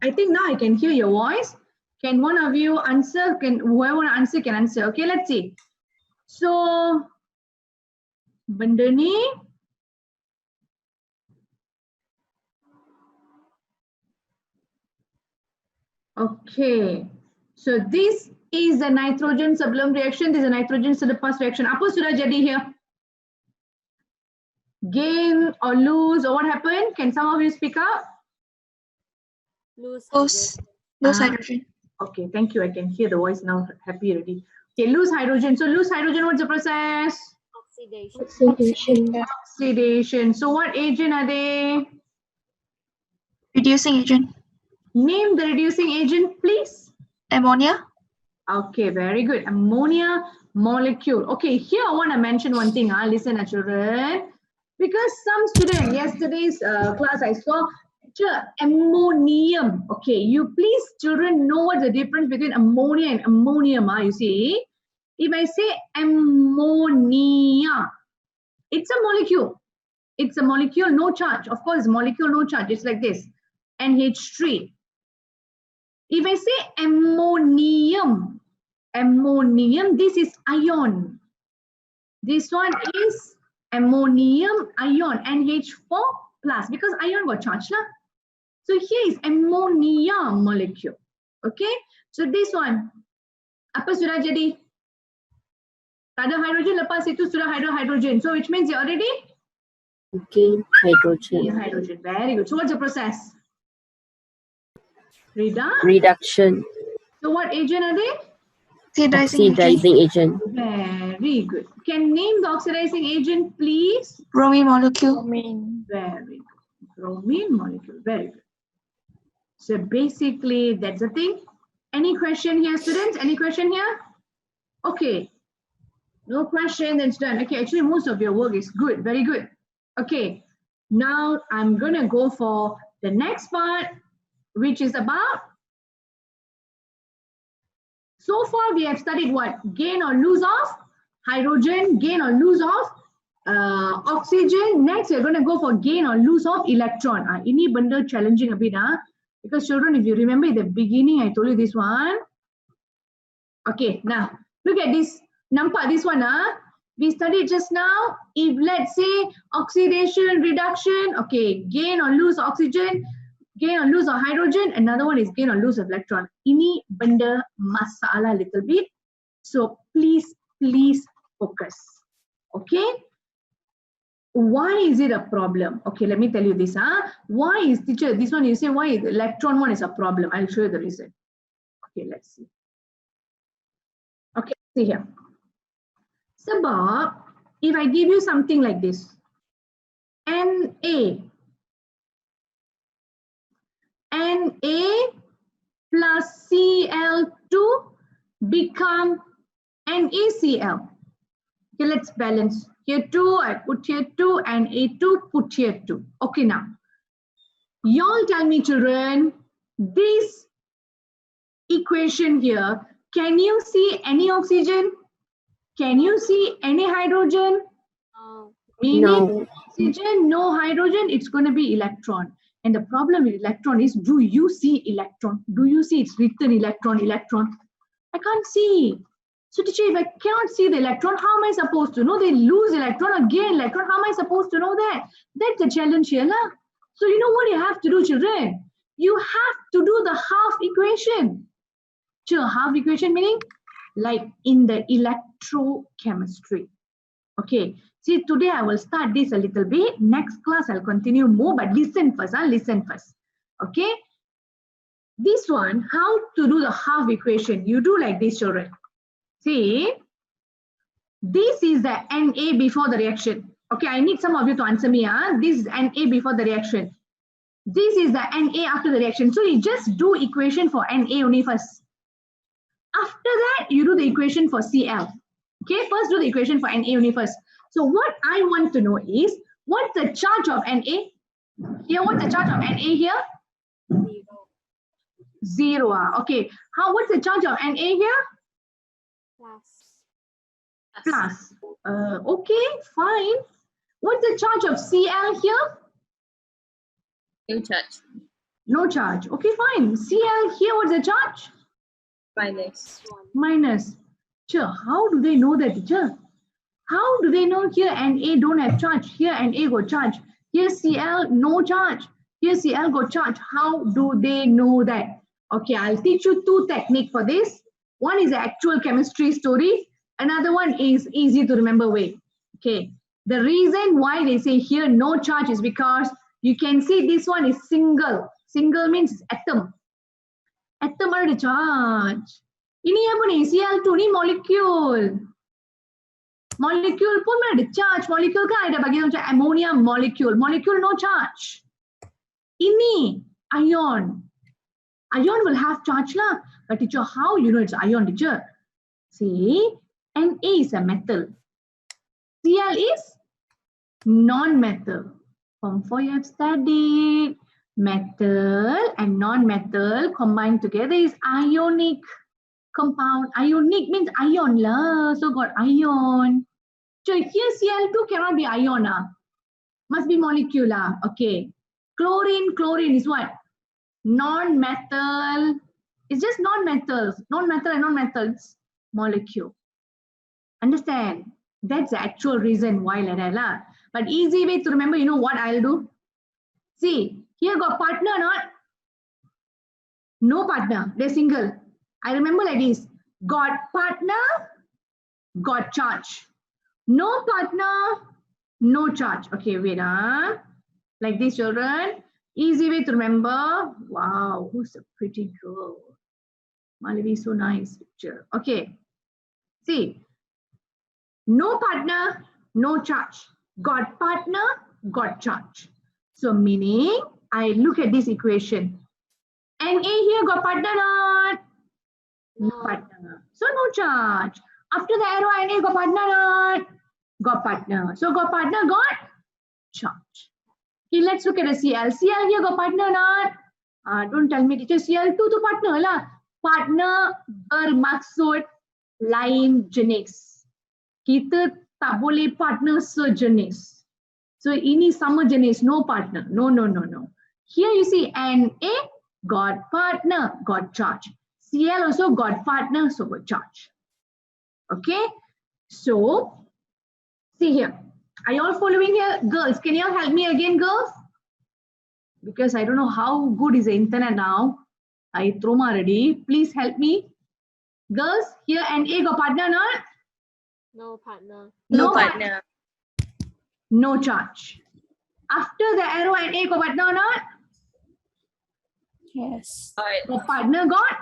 I think now I can hear your voice. Can one of you answer? Can whoever want to answer can answer. Okay, let's see. So, benda ni. Okay. So this is the nitrogen sebelum reaction. This is a nitrogen selepas reaction. Apa sudah jadi here? Gain or lose or what happened? Can some of you speak up? Lose Ah. hydrogen. Okay, thank you. I can hear the voice now. Happy already. Okay, lose hydrogen. So lose hydrogen, what's the process? Oxidation. So what agent are they? Reducing agent. Name the reducing agent, please. Ammonia. Okay, very good. Ammonia molecule. Okay, here I want to mention one thing. Listen, children. Because some student, yesterday's class I saw, ammonium. Okay, you please, children, know what's the difference between ammonia and ammonium. You see, if I say ammonia, it's a molecule. It's a molecule, no charge. Of course, molecule, no charge. It's like this, NH3. If I say ammonium, this is ion. This one is ammonium ion, NH4 plus, because ion got charge. So here is ammonia molecule. Okay, so this one, apa sudah jadi? Tak ada hydrogen, lepas itu sudah hydrogen. So which means you already Gain hydrogen. hydrogen. Very good. So what's the process? Reduction. So what agent are they? Oxidizing agent. Oxidizing agent. Very good. Can name the oxidizing agent, please? Bromine molecule. Very good. Bromine molecule. Very good. So basically, that's the thing. Any question here, students? Any question here? Okay. No question, then it's done. Okay, actually, most of your work is good. Very good. Okay. Now I'm going to go for the next part, which is about. So far, we have studied what? Gain or lose of hydrogen, gain or lose of oxygen. Next, we're going to go for gain or lose of electron. Ini benda challenging a bit, because children, if you remember in the beginning, I told you this one. Okay, now look at this. Nampak this one, we studied just now. If let's say oxidation, reduction, okay, gain or lose oxygen, gain or lose of hydrogen, another one is gain or lose of electron. Ini benda masalah little bit. So please focus. Okay. Why is it a problem? Okay, let me tell you this. Why is, teacher, this one you say why the electron one is a problem? I'll show you the reason. Okay, let's see. Okay, see here. Sebab, if I give you something like this, Na plus Cl2 become NaCl. Okay, let's balance. Here 2, I put here 2, and A2, put here 2. Okay, now, y'all tell me, children, this equation here, can you see any oxygen? Can you see any hydrogen? Meaning No. oxygen, no hydrogen, it's going to be electron. And the problem with electron is, do you see electron? Do you see it's written electron? I can't see. So teacher, if I cannot see the electron, how am I supposed to know? They lose electron or gain electron, how am I supposed to know that? That's the challenge here. So you know what you have to do, children? You have to do the half equation. So half equation meaning like in the electrochemistry. Okay, see today I will start this a little bit. Next class I'll continue more, but listen first, listen first. Okay, this one, how to do the half equation? You do like this, children. See, this is the Na before the reaction. Okay, I need some of you to answer me. This is Na before the reaction. This is the Na after the reaction. So you just do equation for Na only first. After that, you do the equation for Cl. Okay, first do the equation for Na only first. So what I want to know is, what's the charge of Na? Here, what's the charge of Na here? 0. Okay, what's the charge of Na here? Plus. Okay, fine. What's the charge of Cl here? No charge. No charge. Okay, fine. Cl here, what's the charge? Minus. Sure, how do they know that, teacher? How do they know here Na don't have charge? Here Na got charge. Here Cl no charge. Here Cl got charge. How do they know that? Okay, I'll teach you 2 techniques for this. One is the actual chemistry story. Another one is easy to remember way. Okay, the reason why they say here no charge is because you can see this one is single. Single means atom. Atom ada charge. Ini apa ni? Cl2 ni molecule. Molecule pun ada charge. Molecule kan ada bagi macam ammonia molecule. Molecule no charge. Ini ion. Ion will have charge lah. But teacher, how you know it's ion, teacher? See, Na is a metal. Cl is non-metal. Form 4 you have studied. Metal and non-metal combined together is ionic compound. Ionic means ion lah. So got ion. So here Cl2 cannot be ion. Must be molecular. Okay. Chlorine is what? Non-metal. It's just non-metals. Non-metal and non-metals. Molecule. Understand? That's the actual reason why like that lah. But easy way to remember, you know what I'll do? See, here got partner or not? No partner. They're single. I remember like this. Got partner, got charge. No partner, no charge. Okay, wait. Like this, children. Easy way to remember. Wow, who's a pretty girl? Malavi, so nice picture. Okay. See, no partner, no charge. Got partner, got charge. So meaning, I look at this equation. NA here got partner not? No partner. So no charge. After the arrow, NA got partner not? Got partner. So got partner, got charge. Okay, let's look at the CL. CL here got partner not? Don't tell me teacher, CL2 tu partner lah. Partner bermaksud lain jenis. Kita tak boleh partner sejenis. So ini sama jenis, no partner. No. Here you see NA got partner, got charge. CL also got partner, so got charge. Okay, so see here. Are you all following here? Girls, can you all help me again, girls? Because I don't know how good is the internet now. I trauma already. Please help me. Girls, here NA got partner not? No partner. No partner. No charge. After the arrow NA got partner not? Yes. The partner got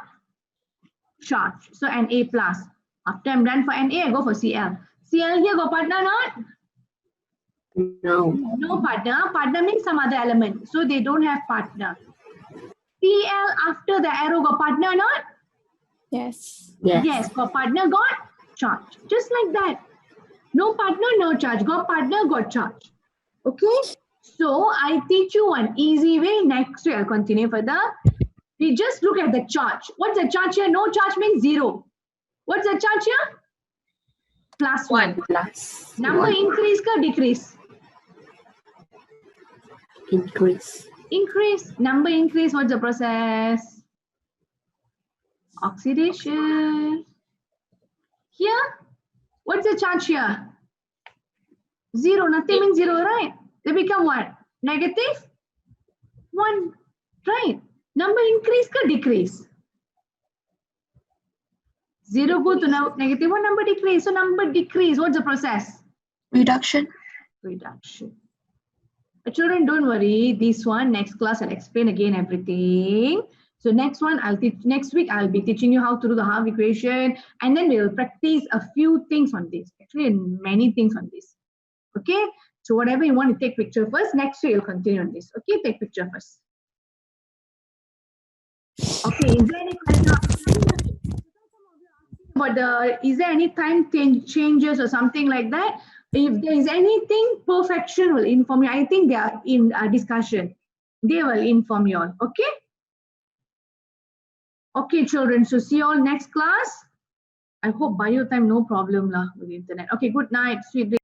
charge. So NA plus. After I'm done for NA, I go for CL. CL here got partner not? No. No partner. Partner means some other element. So they don't have partner. CL after the arrow got partner not? Yes. Yes. Yes, got partner got charge. Just like that. No partner, no charge. Got partner, got charge. Okay? So I teach you one easy way. Next week I'll continue further. We just look at the charge. What's the charge here? No charge means 0. What's the charge here? Plus 1. Plus Number one. increase or decrease? Increase. Increase. Number increase. What's the process? Oxidation. Here, what's the charge here? 0. Nothing means 0, right? They become what? Negative 1, right? Number increase or decrease? 0 go to negative 1, number decrease. So number decrease, what's the process? Reduction. Reduction. Children, don't worry. This one, next class, I'll explain again everything. So next one, next week, I'll be teaching you how to do the half equation, and then we'll practice a few things on this. Actually, many things on this. Okay. So whatever you want to take picture first, next week you'll continue on this. Okay, take picture first. Okay, is there any question? But is there any time changes or something like that? If there is anything, Perfection will inform you. I think they are in discussion. They will inform you all. Okay? Okay, children. So see you all next class. I hope bio time no problem lah with the internet. Okay, good night. Sweet dreams.